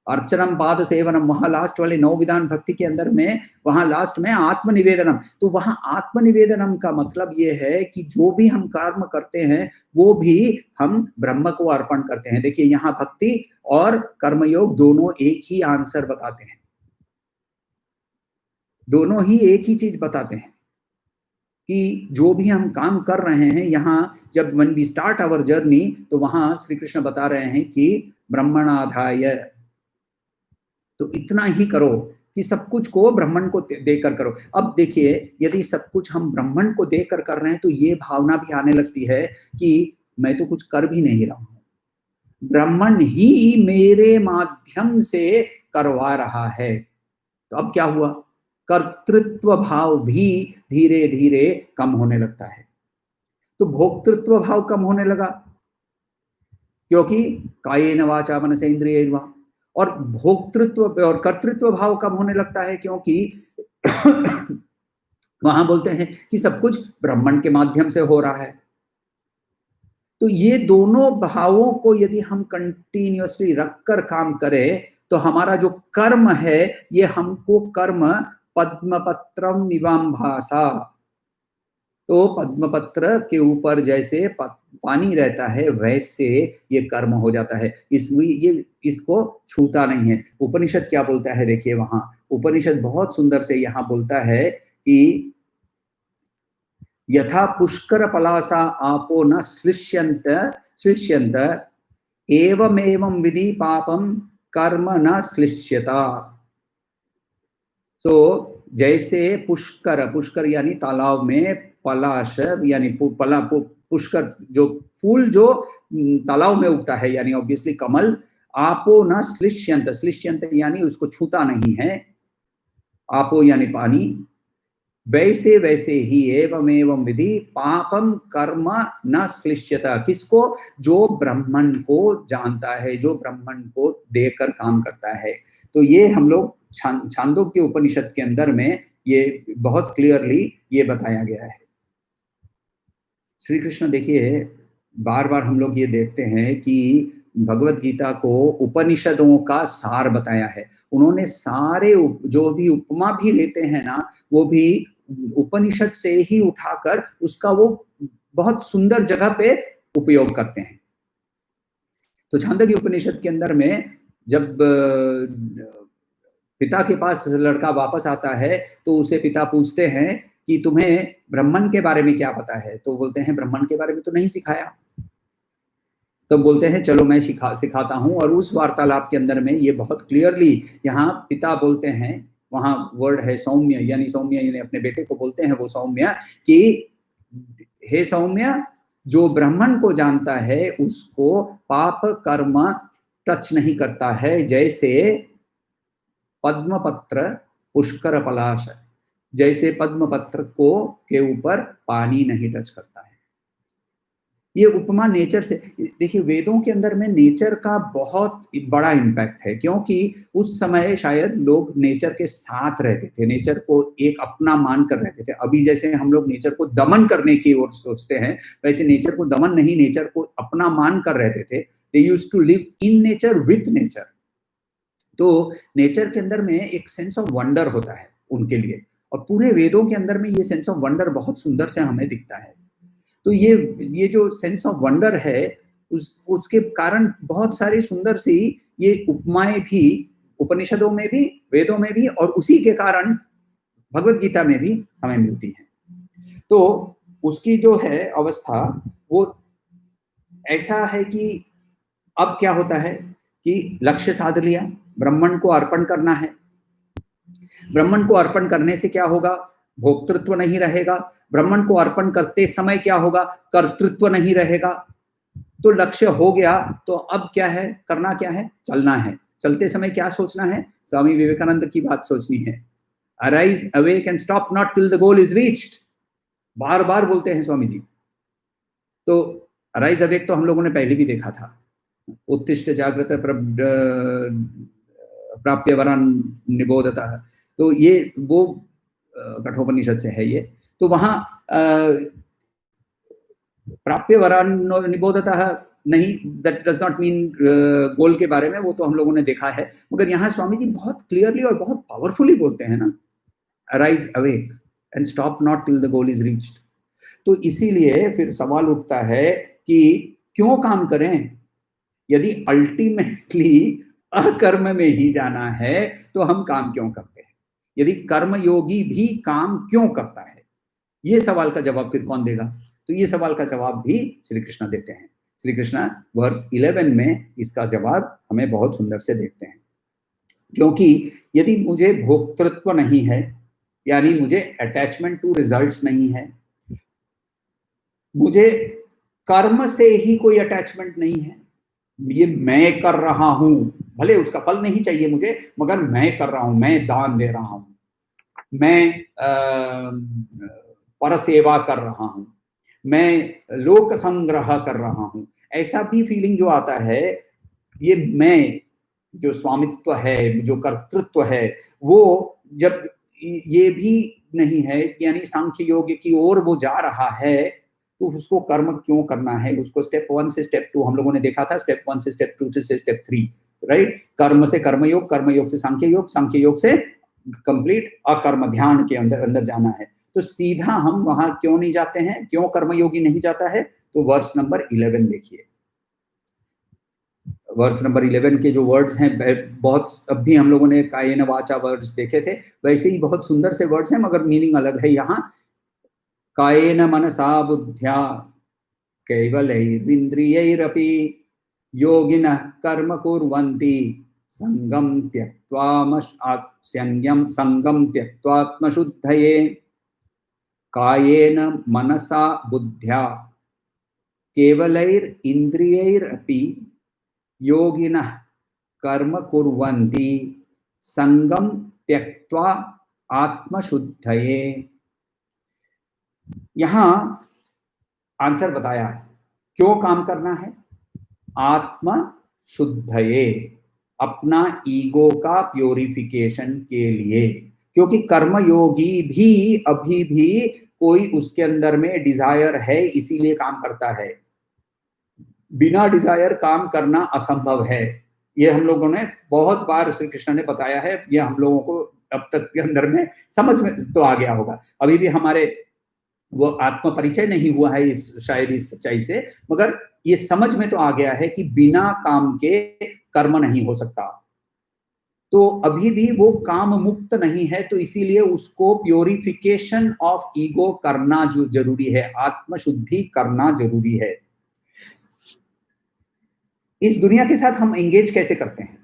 अर्चनम पाद सेवनम। वहां लास्ट वाले 9 विधान भक्ति के अंदर में वहां लास्ट में आत्मनिवेदनम। तो वहां आत्मनिवेदनम का मतलब ये है कि जो भी हम कर्म करते हैं, वो भी हम ब्रह्म को अर्पण करते हैं। देखिए, यहाँ भक्ति और कर्मयोग दोनों एक ही आंसर बताते हैं, दोनों ही एक ही चीज बताते हैं कि जो भी हम काम कर रहे हैं, यहाँ जब when we start our journey, तो वहां श्री कृष्ण बता रहे हैं कि ब्रह्मणाधाय, तो इतना ही करो कि सब कुछ को ब्राह्मण को देकर करो। अब देखिए, यदि सब कुछ हम ब्राह्मण को देकर कर रहे हैं, तो ये भावना भी आने लगती है कि मैं तो कुछ कर भी नहीं रहा हूं, ब्राह्मण ही मेरे माध्यम से करवा रहा है। तो अब क्या हुआ? कर्तृत्व भाव भी धीरे धीरे कम होने लगता है। तो भोक्तृत्व भाव कम होने लगा, क्योंकि कायेन वाचा मनसा इंद्रियैर्वा, और भोक्तृत्व और कर्तृत्व भाव कम होने लगता है, क्योंकि वहां बोलते हैं कि सब कुछ ब्राह्मण के माध्यम से हो रहा है। तो ये दोनों भावों को यदि हम कंटिन्यूअसली रखकर काम करें, तो हमारा जो कर्म है, ये हमको कर्म पद्मपत्रम इवाम्भासा, तो पद्मपत्र के ऊपर जैसे पानी रहता है, वैसे ये कर्म हो जाता है। इसलिए ये इसको छूता नहीं है। उपनिषद क्या बोलता है? देखिए, वहां उपनिषद बहुत सुंदर से यहाँ बोलता है कि यथा पुष्कर पलासा आपो न श्लिष्यन्त, एवमेवं विधि पापम कर्म न श्लिष्यता। तो जैसे पुष्कर, पुष्कर यानी तालाब में पलाश यानी पुष्कर जो फूल जो तालाब में उगता है, यानी ऑब्वियसली कमल, आपो न श्लिष्यंत, श्लिष्यंत यानी उसको छूता नहीं है, आपो यानी पानी, वैसे वैसे ही एवं एवं विधि पापम कर्म न श्लिष्यता, किसको? जो ब्राह्मण को जानता है, जो ब्राह्मण को देकर काम करता है। तो ये हम लोग छांदोग्य उपनिषद के अंदर में ये बहुत क्लियरली ये बताया गया है। श्री कृष्ण देखिए, बार बार हम लोग ये देखते हैं कि भगवत गीता को उपनिषदों का सार बताया है। उन्होंने सारे जो भी उपमा भी लेते हैं ना, वो भी उपनिषद से ही उठाकर उसका वो बहुत सुंदर जगह पे उपयोग करते हैं। तो छांदोग्य उपनिषद के अंदर में जब पिता के पास लड़का वापस आता है तो उसे पिता पूछते हैं कि तुम्हें ब्राह्मण के बारे में क्या पता है? तो बोलते हैं ब्राह्मण के बारे में तो नहीं सिखाया। तो बोलते हैं चलो मैं सिखाता हूँ। और उस वार्तालाप के अंदर में ये बहुत क्लियरली यहाँ पिता बोलते हैं, वहां वर्ड है सौम्य, यानी सौम्य यानी अपने बेटे को बोलते हैं वो सौम्य कि हे सौम्य, जो ब्राह्मण को जानता है उसको पाप कर्म टच नहीं करता है, जैसे पद्मपत्र पुष्कर पलाश, जैसे पद्मपत्र को के ऊपर पानी नहीं टच करता है। ये उपमा नेचर से, देखिए वेदों के अंदर में नेचर का बहुत बड़ा इम्पैक्ट है, क्योंकि उस समय शायद लोग नेचर के साथ रहते थे, नेचर को एक अपना मान कर रहते थे। अभी जैसे हम लोग नेचर को दमन करने की ओर सोचते हैं, वैसे नेचर को दमन नहीं, नेचर को अपना मान कर रहते थे। They used to live in nature with nature. तो नेचर के अंदर में एक सेंस ऑफ वंडर होता है उनके लिए, और पूरे वेदों के अंदर में ये सेंस ऑफ वंडर बहुत सुंदर से हमें दिखता है। तो ये जो सेंस ऑफ वंडर है, उसके कारण बहुत सारी सुंदर सी ये उपमाएं भी उपनिषदों में भी, वेदों में भी, और उसी के कारण भगवत गीता में भी हमें मिलती है। तो उसकी जो है अवस्था वो ऐसा है कि अब क्या होता है कि लक्ष्य साध लिया, ब्राह्मण को अर्पण करना है। ब्राह्मण को अर्पण करने से क्या होगा? भोक्तृत्व नहीं रहेगा। ब्राह्मण को अर्पण करते समय क्या होगा? कर्तृत्व नहीं रहेगा। तो लक्ष्य हो गया, तो अब क्या है, करना क्या है? चलना है। चलते समय क्या सोचना है? स्वामी विवेकानंद की बात सोचनी है, arise awake and stop not till the goal is reached. बार बार बोलते हैं स्वामी जी। तो अराइज अवेक तो हम लोगों ने पहले भी देखा था, उत्तिष्ठ जागृत प्राप्य वरान निबोधता। तो ये वो कठोपनिषद से है ये। तो वहां प्राप्य वरान निबोधता नहीं, दैट डज नॉट मीन गोल के बारे में, वो तो हम लोगों ने देखा है। मगर यहाँ स्वामी जी बहुत क्लियरली और बहुत पावरफुली बोलते हैं ना, arise awake and stop not till the goal is reached. तो इसीलिए फिर सवाल उठता है कि क्यों काम करें? यदि अल्टीमेटली अकर्म में ही जाना है तो हम काम क्यों करते हैं? यदि कर्मयोगी भी काम क्यों करता है? ये सवाल का जवाब फिर कौन देगा? तो ये सवाल का जवाब भी श्री कृष्ण देते हैं। श्री कृष्ण वर्स 11 में इसका जवाब हमें बहुत सुंदर से देखते हैं। क्योंकि यदि मुझे भोक्तृत्व नहीं है, यानी मुझे अटैचमेंट टू रिजल्ट्स नहीं है, मुझे कर्म से ही कोई अटैचमेंट नहीं है, ये मैं कर रहा हूं, भले उसका फल नहीं चाहिए मुझे, मगर मैं कर रहा हूं, मैं दान दे रहा हूं, मैं परसेवा कर रहा हूं, मैं लोक संग्रह कर रहा हूं, ऐसा भी फीलिंग जो आता है, ये मैं जो स्वामित्व है, जो कर्तृत्व है, वो जब ये भी नहीं है, यानी सांख्य योग की ओर वो जा रहा है, तो उसको कर्म क्यों करना है? उसको स्टेप 1 से स्टेप 2 हम लोगों ने देखा था, स्टेप 1 से स्टेप 2 से स्टेप 3, राइट? कर्म से कर्मयोग, कर्मयोग से सांख्य योग, सांख्य योग से कंप्लीट अकर्म ध्यान के अंदर अंदर जाना है। तो सीधा हम वहां क्यों नहीं जाते हैं? क्यों कर्मयोगी नहीं जाता है? तो वर्स नंबर 11 देखिए। वर्स नंबर 11 के जो वर्ड्स हैं, बहुत अब भी हम लोगों ने कायेन वाचा वर्ड्स देखे थे, वैसे ही बहुत सुंदर से वर्ड्स हैं, मगर मीनिंग अलग है यहाँ। कायेन मनसा बुद्ध्या कैवलैरिन्द्रियैरपि योगिनः कर्म कुर्वन्ति संगम त्यक्त्वात्मशुद्धये कायेन मनसा बुद्ध्या केवलैर इंद्रियैरपि योगिनः कर्म कुर्वन्ति संगम त्यक्त्वा आत्मशुद्धये। यहां आंसर बताया है क्यों काम करना है। आत्म शुद्धये, अपना ईगो का प्योरिफिकेशन के लिए, क्योंकि कर्मयोगी भी अभी भी कोई उसके अंदर में डिजायर है, इसीलिए काम करता है। बिना डिजायर काम करना असंभव है। ये हम लोगों ने बहुत बार श्री कृष्ण ने बताया है, ये हम लोगों को अब तक के अंदर में समझ में तो आ गया होगा। अभी भी हमारे वो आत्म परिचय नहीं हुआ है शायद इस सच्चाई से, मगर ये समझ में तो आ गया है कि बिना काम के कर्म नहीं हो सकता। तो अभी भी वो काम मुक्त नहीं है, तो इसीलिए उसको प्योरिफिकेशन ऑफ ईगो करना जो जरूरी है, आत्मशुद्धि करना जरूरी है। इस दुनिया के साथ हम एंगेज कैसे करते हैं?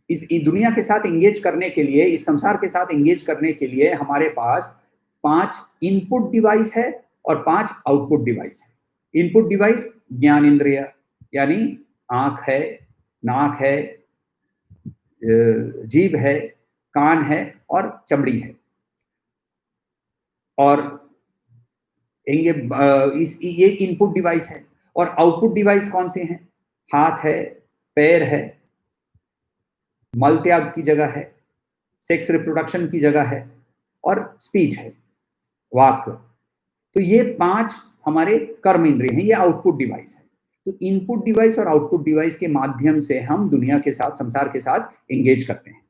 इस दुनिया के साथ एंगेज करने के लिए, इस संसार के साथ एंगेज करने के लिए हमारे पास 5 इनपुट डिवाइस है और 5 आउटपुट डिवाइस है। इनपुट डिवाइस ज्ञान इंद्रिय, यानी आंख है, नाक है, जीभ है, कान है और चमड़ी है। और ये इनपुट डिवाइस है। और आउटपुट डिवाइस कौन से हैं? हाथ है, पैर है, मल त्याग की जगह है, सेक्स रिप्रोडक्शन की जगह है और स्पीच है, वाक। तो ये 5 हमारे कर्म इंद्रिय हैं, ये आउटपुट डिवाइस है। तो इनपुट डिवाइस और आउटपुट डिवाइस के माध्यम से हम दुनिया के साथ, संसार के साथ एंगेज करते हैं।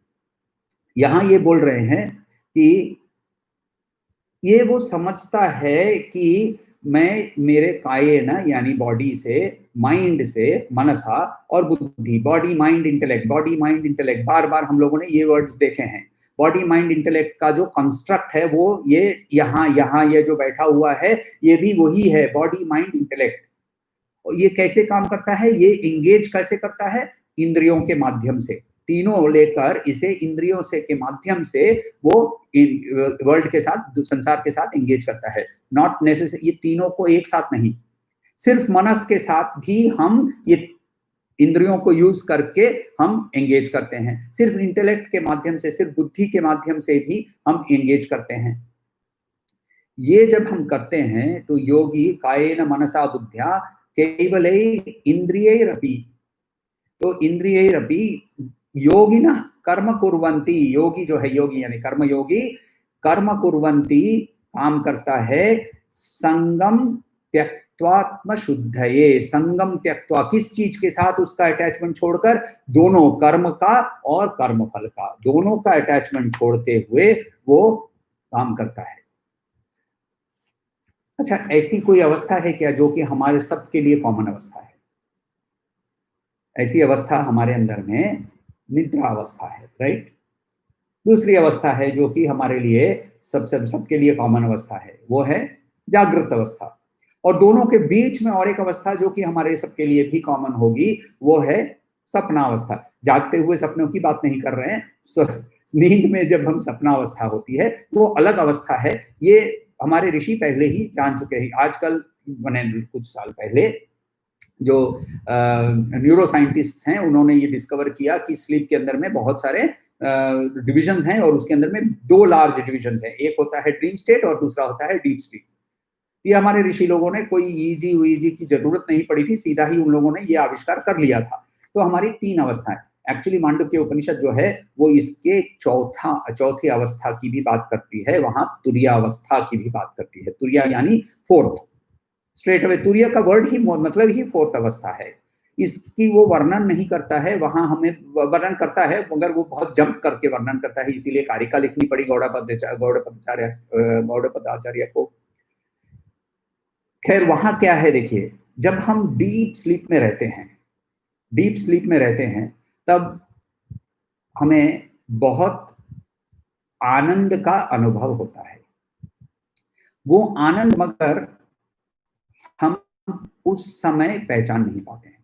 यहां ये बोल रहे हैं कि ये वो समझता है कि मैं मेरे कायेन यानी बॉडी से, माइंड से, मनसा और बुद्धि, body mind intellect, body mind intellect, बार बार हम लोगों ने ये वर्ड्स देखे हैं। बॉडी माइंड इंटेलेक्ट का जो कंस्ट्रक्ट है वो ये यहाँ ये जो बैठा हुआ है ये भी वही है, बॉडी माइंड इंटेलेक्ट। ये कैसे काम करता है? ये एंगेज कैसे करता है? इंद्रियों के माध्यम से, तीनों लेकर इसे इंद्रियों से के माध्यम से वो वर्ल्ड के साथ, संसार के साथ एंगेज करता है। नॉट नेसेसरी, ये तीनों को एक साथ नहीं, सिर्फ मनस के साथ भी हम ये इंद्रियों को यूज करके हम एंगेज करते हैं। सिर्फ इंटेलेक्ट के माध्यम से, सिर्फ बुद्धि के माध्यम से भी हम एंगेज करते हैं। ये जब हम करते हैं तो योगी कायेन मनसा बुद्ध्या केवलै इंद्रियैरपि, तो इंद्रियैरपि योगिनः कर्म कुर्वन्ति, योगी जो है, योगी यानी कर्मयोगी, कर्म कुर्वन्ति काम करता है, संगम त्यक्त्वात्म शुद्धये, संगम त्यक्त्वा किस चीज के साथ? उसका अटैचमेंट छोड़कर, दोनों कर्म का और कर्मफल का, दोनों का अटैचमेंट छोड़ते हुए वो काम करता है। अच्छा, ऐसी कोई अवस्था है क्या जो कि हमारे सबके लिए कॉमन अवस्था है? ऐसी अवस्था हमारे अंदर में निद्रा अवस्था है, राइट? दूसरी अवस्था है जो कि हमारे लिए सबके लिए कॉमन अवस्था है, वो है जागृत अवस्था। और दोनों के बीच में और एक अवस्था जो कि हमारे सबके लिए भी कॉमन होगी, वो है सपना अवस्था। जागते हुए सपनों की बात नहीं कर रहे हैं, नींद में जब हम सपना अवस्था होती है वो अलग अवस्था है। ये हमारे ऋषि पहले ही जान चुके हैं। आजकल मैंने कुछ साल पहले जो न्यूरो साइंटिस्ट्स हैं उन्होंने ये डिस्कवर किया कि स्लीप के अंदर में बहुत सारे डिविजन्स हैं और उसके अंदर में 2 लार्ज डिविजन्स हैं। एक होता है ड्रीम स्टेट और दूसरा होता है डीप स्लीप। ये हमारे ऋषि लोगों ने, कोई ईजी वीजी की जरूरत नहीं पड़ी थी, सीधा ही उन लोगों ने ये आविष्कार कर लिया था। तो हमारी 3 अवस्थाएं, एक्चुअली मांडुक्य उपनिषद जो है वो इसके चौथी अवस्था की भी बात करती है, वहां तुरिया अवस्था की भी बात करती है। तुरिया यानी 4th, स्ट्रेट अवे तुरिया का वर्ड ही मतलब ही 4th अवस्था है। इसकी वो वर्णन नहीं करता है, वहां हमें वर्णन करता है मगर वो बहुत जंप करके वर्णन करता है, इसीलिए कारिका लिखनी पड़ी गौड़पदाचार्य को। खैर वहां क्या है देखिए, जब हम डीप स्लीप में रहते हैं, डीप स्लीप में रहते हैं, तब हमें बहुत आनंद का अनुभव होता है। वो आनंद मगर हम उस समय पहचान नहीं पाते हैं।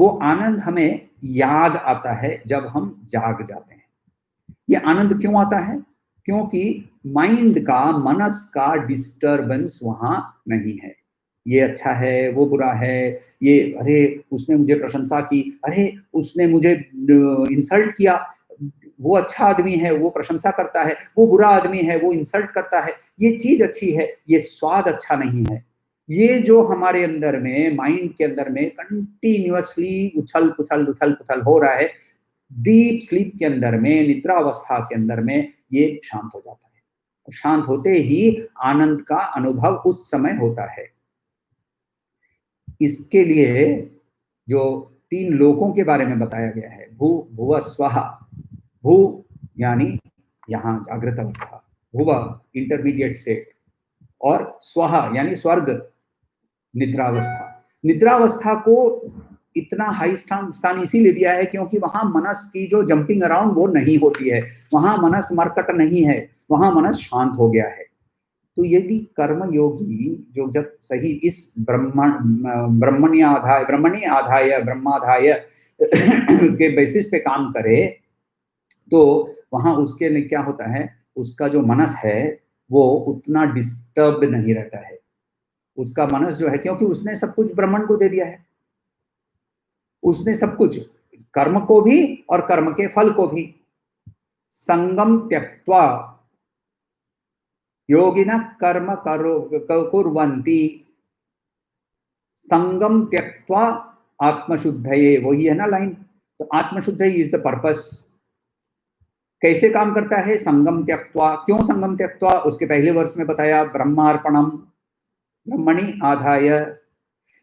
वो आनंद हमें याद आता है जब हम जाग जाते हैं। ये आनंद क्यों आता है? क्योंकि माइंड का, मनस का डिस्टर्बेंस वहां नहीं है। ये अच्छा है, वो बुरा है, ये अरे उसने मुझे प्रशंसा की, अरे उसने मुझे इंसल्ट किया, वो अच्छा आदमी है वो प्रशंसा करता है, वो बुरा आदमी है वो इंसल्ट करता है, ये चीज अच्छी है, ये स्वाद अच्छा नहीं है। ये जो हमारे अंदर में, माइंड के अंदर में कंटिन्यूअसली उथल पुथल हो रहा है, डीप स्लीप के अंदर में, निद्रा अवस्था के अंदर में ये शांत हो जाता है। शांत होते ही आनंद का अनुभव उस समय होता है। इसके लिए जो 3 लोकों के बारे में बताया गया है, भू भुव स्वः। भू यानी यहाँ जागृत अवस्था, भुव इंटरमीडिएट स्टेट, और स्वः यानी स्वर्ग, निद्रावस्था। निद्रावस्था को इतना हाई स्थान इसीलिए दिया है क्योंकि वहां मनस की जो जंपिंग अराउंड वो नहीं होती है, वहां मनस मरकट नहीं है, वहां मनस शांत हो गया है। तो यदि कर्म योगी जो जब सही इस ब्रह्माधाय के बेसिस पे काम करे, तो वहां उसके लिए क्या होता है, उसका जो मनस है वो उतना डिस्टर्ब नहीं रहता है। उसका मनस जो है, क्योंकि उसने सब कुछ ब्रह्मण को दे दिया है, उसने सब कुछ, कर्म को भी और कर्म के फल को भी। संगम त्यक्त्वा योगिना कर्म कुर्वन्ति, संगम त्यक्त्वा आत्मशुद्धये, वही है ना लाइन। तो आत्मशुद्धये इज द पर्पस। कैसे काम करता है? संगम त्यक्त्वा। क्यों संगम त्यक्त्वा? उसके पहले वर्ष में बताया, ब्रह्मार्पणम ब्रह्मणि आधाय।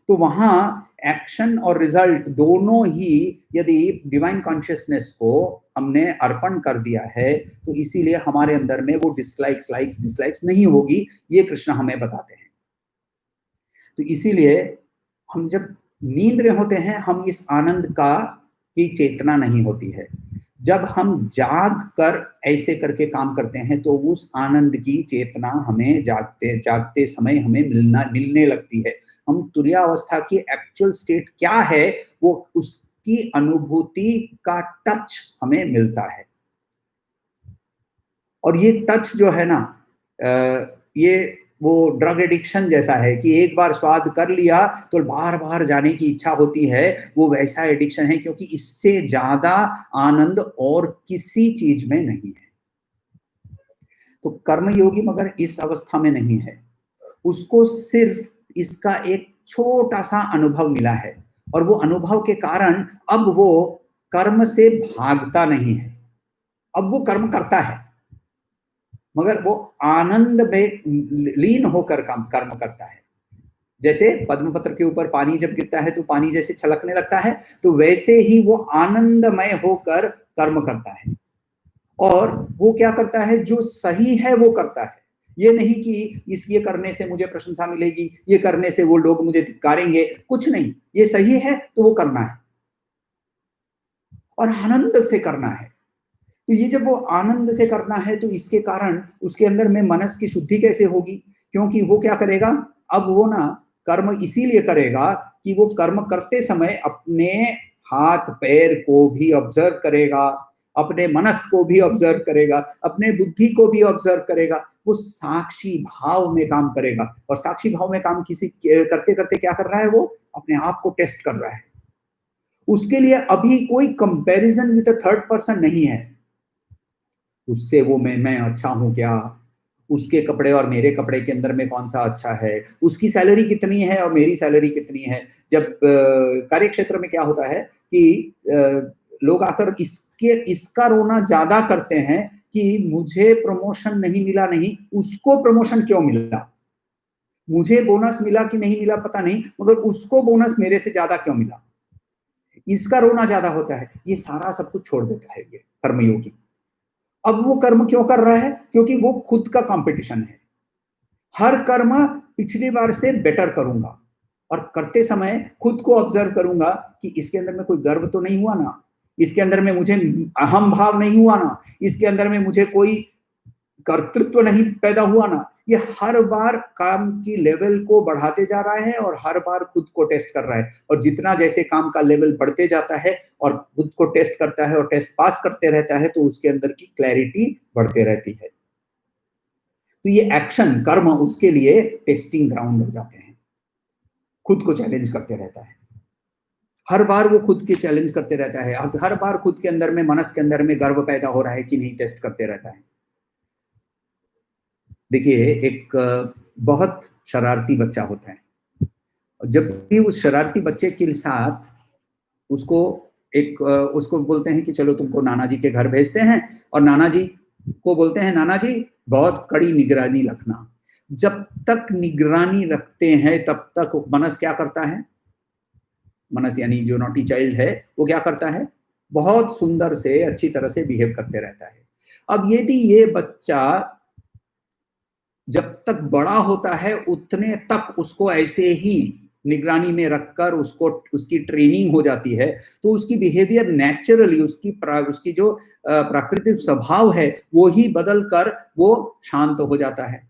तो वहां एक्शन और रिजल्ट दोनों ही, यदि डिवाइन कॉन्शियसनेस को हमने अर्पण कर दिया है, तो इसीलिए हमारे अंदर में वो डिसलाइक्स नहीं होगी, ये कृष्ण हमें बताते हैं। तो इसीलिए हम जब नींद में होते हैं, हम इस आनंद का की चेतना नहीं होती है। जब हम जाग कर ऐसे करके काम करते हैं, तो उस आनंद की चेतना हमें जागते समय हमें मिलने लगती है। हम तुरीयावस्था की एक्चुअल स्टेट क्या है, वो उसकी अनुभूति का टच हमें मिलता है। और ये टच जो है ना, ये वो ड्रग एडिक्शन जैसा है कि एक बार स्वाद कर लिया तो बार बार जाने की इच्छा होती है, वो वैसा एडिक्शन है, क्योंकि इससे ज्यादा आनंद और किसी चीज में नहीं है। तो कर्मयोगी मगर इस अवस्था में नहीं है, उसको सिर्फ इसका एक छोटा सा अनुभव मिला है, और वो अनुभव के कारण अब वो कर्म से भागता नहीं है, अब वो कर्म करता है, मगर वो आनंद में लीन होकर कर्म करता है। जैसे पद्मपत्र के ऊपर पानी जब गिरता है तो पानी जैसे छलकने लगता है, तो वैसे ही वो आनंदमय होकर कर्म करता है। और वो क्या करता है? जो सही है वो करता है। ये नहीं कि ये करने से मुझे प्रशंसा मिलेगी, ये करने से वो लोग मुझे धिक्कारेंगे, कुछ नहीं। ये सही है तो वो करना है, और आनंद से करना है। तो ये जब वो आनंद से करना है, तो इसके कारण उसके अंदर में मनस की शुद्धि कैसे होगी? क्योंकि वो क्या करेगा, अब वो ना कर्म इसीलिए करेगा कि वो कर्म करते समय अपने हाथ पैर को भी ऑब्जर्व करेगा, अपने मनस को भी ऑब्जर्व करेगा, अपने बुद्धि को भी ऑब्जर्व करेगा। वो साक्षी भाव में काम करेगा, और साक्षी भाव में काम किसी करते करते क्या कर रहा है? वो अपने आप को टेस्ट कर रहा है। उसके लिए अभी कोई कंपैरिजन विद थर्ड पर्सन नहीं है। उससे वो मैं अच्छा हूं क्या, उसके कपड़े और मेरे कपड़े के अंदर में कौन सा अच्छा है, उसकी सैलरी कितनी है और मेरी सैलरी कितनी है। जब कार्य क्षेत्र में क्या होता है कि लोग आकर इसका रोना ज्यादा करते हैं कि मुझे प्रमोशन नहीं मिला, नहीं उसको प्रमोशन क्यों मिला, मुझे बोनस मिला कि नहीं मिला पता नहीं, मगर उसको बोनस मेरे से ज्यादा क्यों मिला, इसका रोना ज्यादा होता है। ये सारा सब कुछ छोड़ देता है ये कर्मयोगी। अब वो कर्म क्यों कर रहा है? क्योंकि वो खुद का कंपटीशन है। हर कर्म पिछली बार से बेटर करूंगा, और करते समय खुद को ऑब्जर्व करूंगा कि इसके अंदर में कोई गर्व तो नहीं हुआ ना, इसके अंदर में मुझे अहम भाव नहीं हुआ ना, इसके अंदर में मुझे कोई कर्तृत्व नहीं पैदा हुआ ना, ये हर बार काम की लेवल को बढ़ाते जा रहा है और हर बार खुद को टेस्ट कर रहा है, और जितना जैसे काम का लेवल बढ़ते जाता है और खुद को टेस्ट करता है और टेस्ट पास करते रहता है, तो उसके अंदर की क्लैरिटी बढ़ते रहती है। तो ये एक्शन कर्म उसके लिए टेस्टिंग ग्राउंड हो जाते हैं, खुद को चैलेंज करते रहता है, हर बार वो खुद के चैलेंज करते रहता है, हर बार खुद के अंदर में, मनस के अंदर में गर्व पैदा हो रहा है कि नहीं, टेस्ट करते रहता है। देखिए, एक बहुत शरारती बच्चा होता है, जब भी उस शरारती बच्चे के साथ उसको उसको बोलते हैं कि चलो तुमको नाना जी के घर भेजते हैं, और नाना जी को बोलते हैं, नाना जी बहुत कड़ी निगरानी रखना। जब तक निगरानी रखते हैं तब तक मनस क्या करता है, मनस यानी जो नॉटी चाइल्ड है, वो क्या करता है, बहुत सुंदर से अच्छी तरह से बिहेव करते रहता है। अब यदि ये बच्चा जब तक बड़ा होता है उतने तक उसको ऐसे ही निगरानी में रखकर उसको उसकी ट्रेनिंग हो जाती है, तो उसकी बिहेवियर नेचुरली, उसकी जो प्राकृतिक स्वभाव है वो ही बदल कर वो शांत हो जाता है।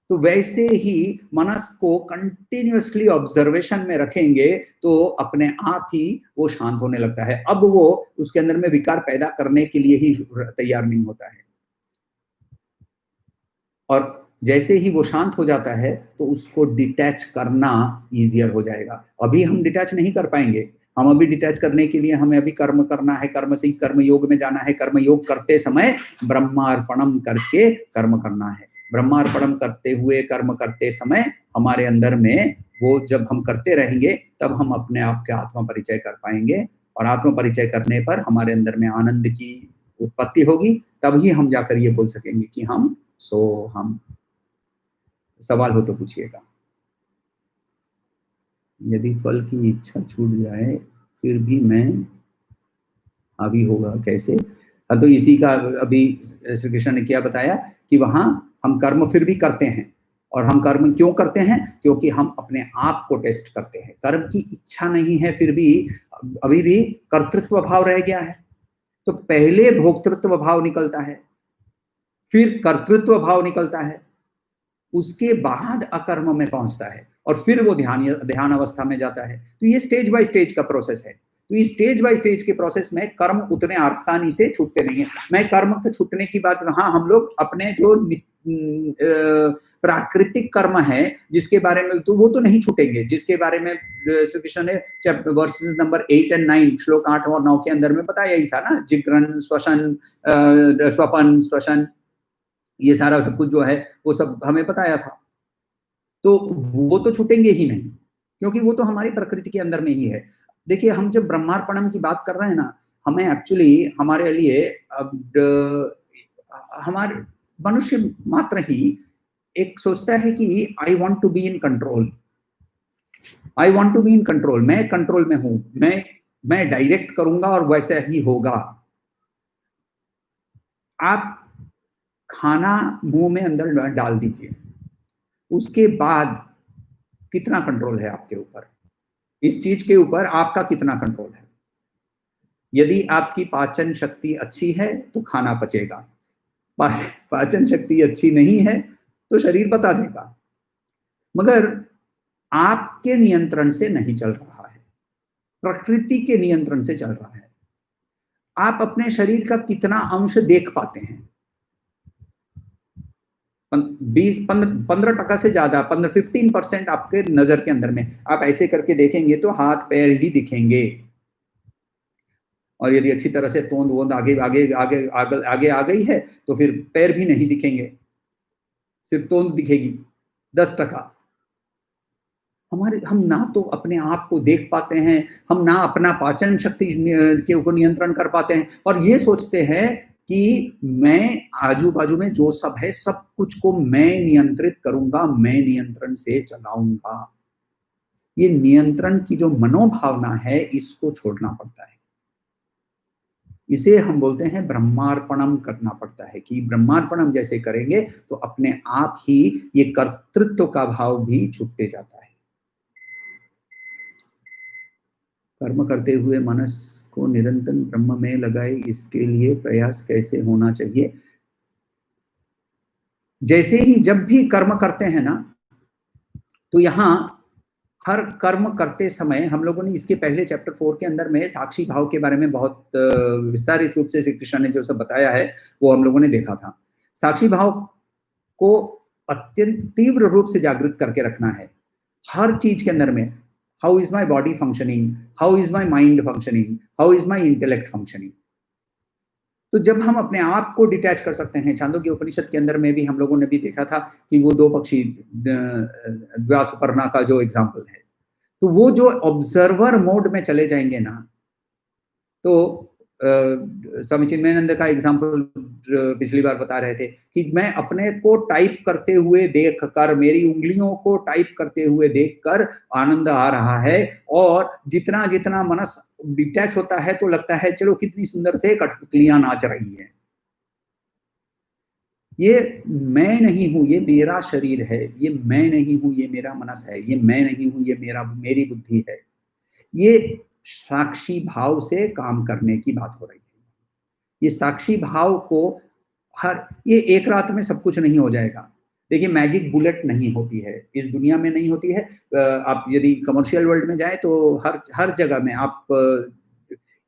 तो वैसे ही मनस को कंटिन्यूअसली ऑब्जर्वेशन में रखेंगे तो अपने आप ही वो शांत होने लगता है। अब वो उसके अंदर में विकार पैदा करने के लिए ही तैयार नहीं होता है, और जैसे ही वो शांत हो जाता है तो उसको डिटैच करना ईजियर हो जाएगा। अभी हम डिटैच नहीं कर पाएंगे, हम अभी डिटैच करने के लिए हमें अभी कर्म करना है, कर्म से ही कर्म योग में जाना है। कर्म योग करते समय ब्रह्मार्पणम करके कर्म करना है। ब्रह्मार्पणम करते हुए कर्म करते समय हमारे अंदर में वो जब हम करते रहेंगे तब हम अपने आप के आत्म परिचय कर पाएंगे, और आत्म परिचय करने पर हमारे अंदर में आनंद की उत्पत्ति होगी, तभी हम जाकर ये बोल सकेंगे कि हम हम। सवाल हो तो पूछिएगा। यदि फल की इच्छा छूट जाए फिर भी मैं हावी होगा कैसे? हाँ, तो इसी का अभी श्री कृष्ण ने क्या बताया कि वहां हम कर्म फिर भी करते हैं, और हम कर्म क्यों करते हैं? क्योंकि हम अपने आप को टेस्ट करते हैं। कर्म की इच्छा नहीं है, फिर भी अभी भी कर्तृत्व भाव रह गया है, तो पहले भोक्तृत्व भाव निकलता है, फिर कर्तृत्व भाव निकलता है, उसके बाद अकर्म में पहुंचता है, और फिर वो ध्यान अवस्था में जाता है। तो ये स्टेज बाय स्टेज का प्रोसेस है। तो इस स्टेज बाय स्टेज के प्रोसेस में कर्म उतने आसानी से छूटते नहीं है। मैं कर्म के छूटने की बात, हाँ, हम लोग अपने जो प्राकृतिक कर्म है जिसके बारे में, तो वो तो नहीं छूटेंगे, जिसके बारे में श्री कृष्ण ने वर्सेस नंबर 8 और 9, श्लोक 8 और 9 के अंदर में बताया ही था ना, जिग्रन, श्वसन, स्वपन, श्वसन, ये सारा सब कुछ जो है वो सब हमें बताया था। तो वो तो छूटेंगे ही नहीं, क्योंकि वो तो हमारी प्रकृति के अंदर में ही है। देखिए, हम जब ब्रह्मार्पणम की बात कर रहे हैं ना, हमें एक्चुअली हमारे लिए हमारे मनुष्य मात्र ही एक सोचता है कि I want to be in control, I want to be in control, मैं कंट्रोल में हूं, मैं डायरेक्ट करूंगा और वैसा ही होगा। आप खाना मुंह में अंदर डाल दीजिए, उसके बाद कितना कंट्रोल है आपके ऊपर, इस चीज के ऊपर आपका कितना कंट्रोल है। यदि आपकी पाचन शक्ति अच्छी है तो खाना पचेगा, पाचन शक्ति अच्छी नहीं है तो शरीर बता देगा, मगर आपके नियंत्रण से नहीं चल रहा है, प्रकृति के नियंत्रण से चल रहा है। आप अपने शरीर का कितना अंश देख पाते हैं? 15% से ज्यादा, 15% आपके नजर के अंदर में, आप ऐसे करके देखेंगे तो हाथ पैर ही दिखेंगे, और यदि अच्छी तरह से तोंद वोंद आगे आगे आगे आगे आगे आ गई है तो फिर पैर भी नहीं दिखेंगे, सिर्फ तोंद दिखेगी। 10%। हम ना तो अपने आप को देख पाते हैं, हम ना अपना पाचन शक्ति के ऊपर नियंत्रण कर पाते हैं, और ये सोचते हैं कि मैं आजू बाजू में जो सब है सब कुछ को मैं नियंत्रित करूंगा, मैं नियंत्रण से चलाऊंगा। ये नियंत्रण की जो मनोभावना है इसको छोड़ना पड़ता है। इसे हम बोलते हैं ब्रह्मार्पणम करना पड़ता है, कि ब्रह्मार्पणम जैसे करेंगे तो अपने आप ही ये कर्तृत्व का भाव भी छूटते जाता है। कर्म करते हुए मनस को निरंतर ब्रह्म में लगाए, इसके लिए प्रयास कैसे होना चाहिए? जैसे ही जब भी कर्म करते हैं ना, तो यहाँ हर कर्म करते समय हम लोगों ने इसके पहले चैप्टर 4 के अंदर में साक्षी भाव के बारे में बहुत विस्तारित रूप से श्री कृष्ण ने जो सब बताया है, वो हम लोगों ने देखा था। साक्षी भाव को अत्यंत तीव्र रूप से जागृत करके रखना है हर चीज के अंदर में। How is my body functioning, how is my mind functioning, how is my intellect functioning. तो जब हम अपने आप को डिटैच कर सकते हैं, छांदोग्य उपनिषद के अंदर में भी हम लोगों ने भी देखा था कि वो दो पक्षी व्यासुपर्णा का जो एग्जाम्पल है, तो वो जो ऑब्जर्वर मोड में चले जाएंगे ना, तो स्वामी चिन्मयानंद का एग्जाम्पल पिछली बार बता रहे थे कि मैं अपने को टाइप करते हुए देख कर, मेरी उंगलियों को टाइप करते हुए देख कर आनंद आ रहा है, और जितना जितना मनस डिटैच होता है तो लगता है चलो कितनी सुंदर से कठपुतलियां नाच रही है। ये मैं नहीं हूं, ये मेरा शरीर है, ये मैं नहीं हूं, ये मेरा मनस है, ये मैं नहीं हूं, ये मेरी बुद्धि है। ये साक्षी भाव से काम करने की बात हो रही है। ये साक्षी भाव को ये एक रात में सब कुछ नहीं हो जाएगा। देखिए, मैजिक बुलेट नहीं होती है, इस दुनिया में नहीं होती है। आप यदि कमर्शियल वर्ल्ड में जाएं तो हर जगह में आप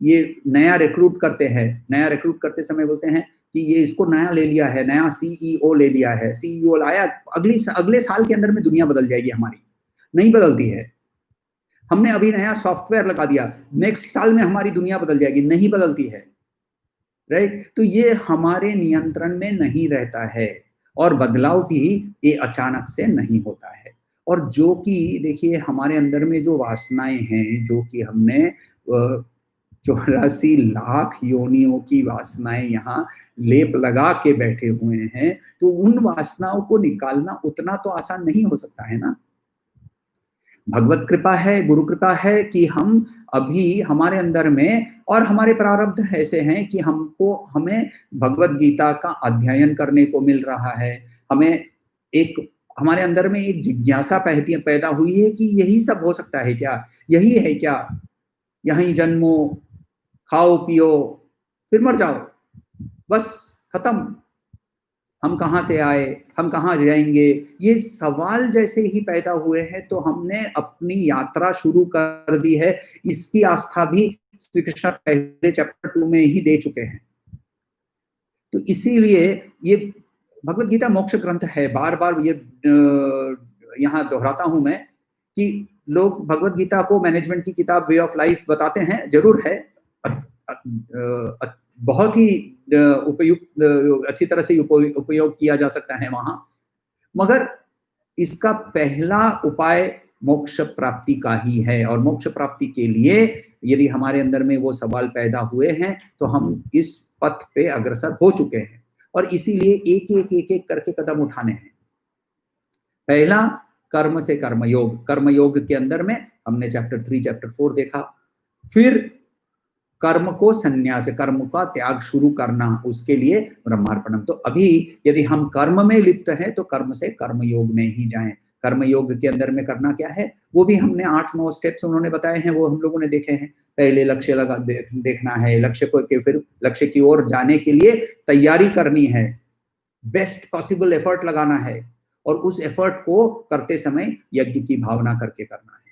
ये नया रिक्रूट करते हैं, नया रिक्रूट करते समय बोलते हैं कि ये इसको नया ले लिया है, नया सीईओ ले लिया है, सीईओ लाया, अगले साल के अंदर में दुनिया बदल जाएगी हमारी। नहीं बदलती है। हमने अभी नया सॉफ्टवेयर लगा दिया, नेक्स्ट साल में हमारी दुनिया बदल जाएगी, नहीं बदलती है। राइट? तो ये हमारे नियंत्रण में नहीं रहता है, और बदलाव भी ये अचानक से नहीं होता है। और जो कि देखिए हमारे अंदर में जो वासनाएं हैं, जो कि हमने 84 लाख योनियों की वासनाएं यहाँ लेप लगा के बैठे हुए हैं, तो उन वासनाओं को निकालना उतना तो आसान नहीं हो सकता है ना। भगवत कृपा है, गुरु कृपा है कि हम अभी हमारे अंदर में, और हमारे प्रारब्ध ऐसे हैं कि हमें भगवत गीता का अध्ययन करने को मिल रहा है। हमें एक हमारे अंदर में एक जिज्ञासा पैदा हुई है कि यही सब हो सकता है क्या, यही है क्या, यहीं जन्मो, खाओ पियो, फिर मर जाओ, बस खत्म। हम कहाँ से आए, हम कहाँ जाएंगे, ये सवाल जैसे ही पैदा हुए हैं तो हमने अपनी यात्रा शुरू कर दी है। इसकी आस्था भी श्री कृष्ण पहले चैप्टर 2 में ही दे चुके हैं। तो इसीलिए ये भगवत गीता मोक्ष ग्रंथ है। बार बार ये यहाँ दोहराता हूं मैं कि लोग भगवत गीता को मैनेजमेंट की किताब, वे ऑफ लाइफ बताते हैं, जरूर है, बहुत ही उपयुक्त, अच्छी तरह से उपयोग किया जा सकता है वहां, मगर इसका पहला उपाय मोक्ष प्राप्ति का ही है। और मोक्ष प्राप्ति के लिए यदि हमारे अंदर में वो सवाल पैदा हुए हैं तो हम इस पथ पे अग्रसर हो चुके हैं, और इसीलिए एक एक करके कदम उठाने हैं। पहला कर्म से कर्मयोग, कर्मयोग के अंदर में हमने चैप्टर 3 चैप्टर 4 देखा। फिर कर्म को संन्यास, कर्म का त्याग शुरू करना, उसके लिए ब्रह्मार्पणम। तो अभी यदि हम कर्म में लिप्त हैं तो कर्म से कर्मयोग में ही जाएं। कर्मयोग के अंदर में करना क्या है, वो भी हमने 8-9 स्टेप्स उन्होंने बताए हैं, वो हम लोगों ने देखे हैं। पहले लक्ष्य देखना है, लक्ष्य को के फिर लक्ष्य की ओर जाने के लिए तैयारी करनी है, बेस्ट पॉसिबल एफर्ट लगाना है, और उस एफर्ट को करते समय यज्ञ की भावना करके करना है।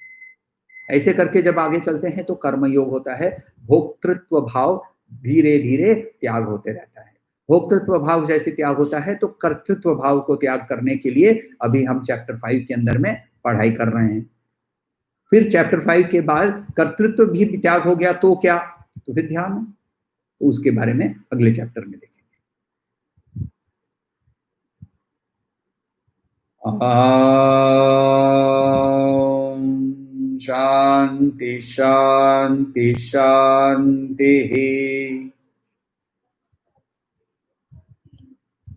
ऐसे करके जब आगे चलते हैं तो कर्मयोग होता है। भोक्तृत्व भाव धीरे धीरे त्याग होते रहता है। भोक्तृत्व भाव जैसे त्याग होता है तो कर्तृत्व भाव को त्याग करने के लिए अभी हम चैप्टर 5 के अंदर में पढ़ाई कर रहे हैं। फिर चैप्टर 5 के बाद कर्तृत्व भी त्याग हो गया तो क्या, तो फिर ध्यान है, तो उसके बारे में अगले चैप्टर में देखेंगे। शांति शांति शांति।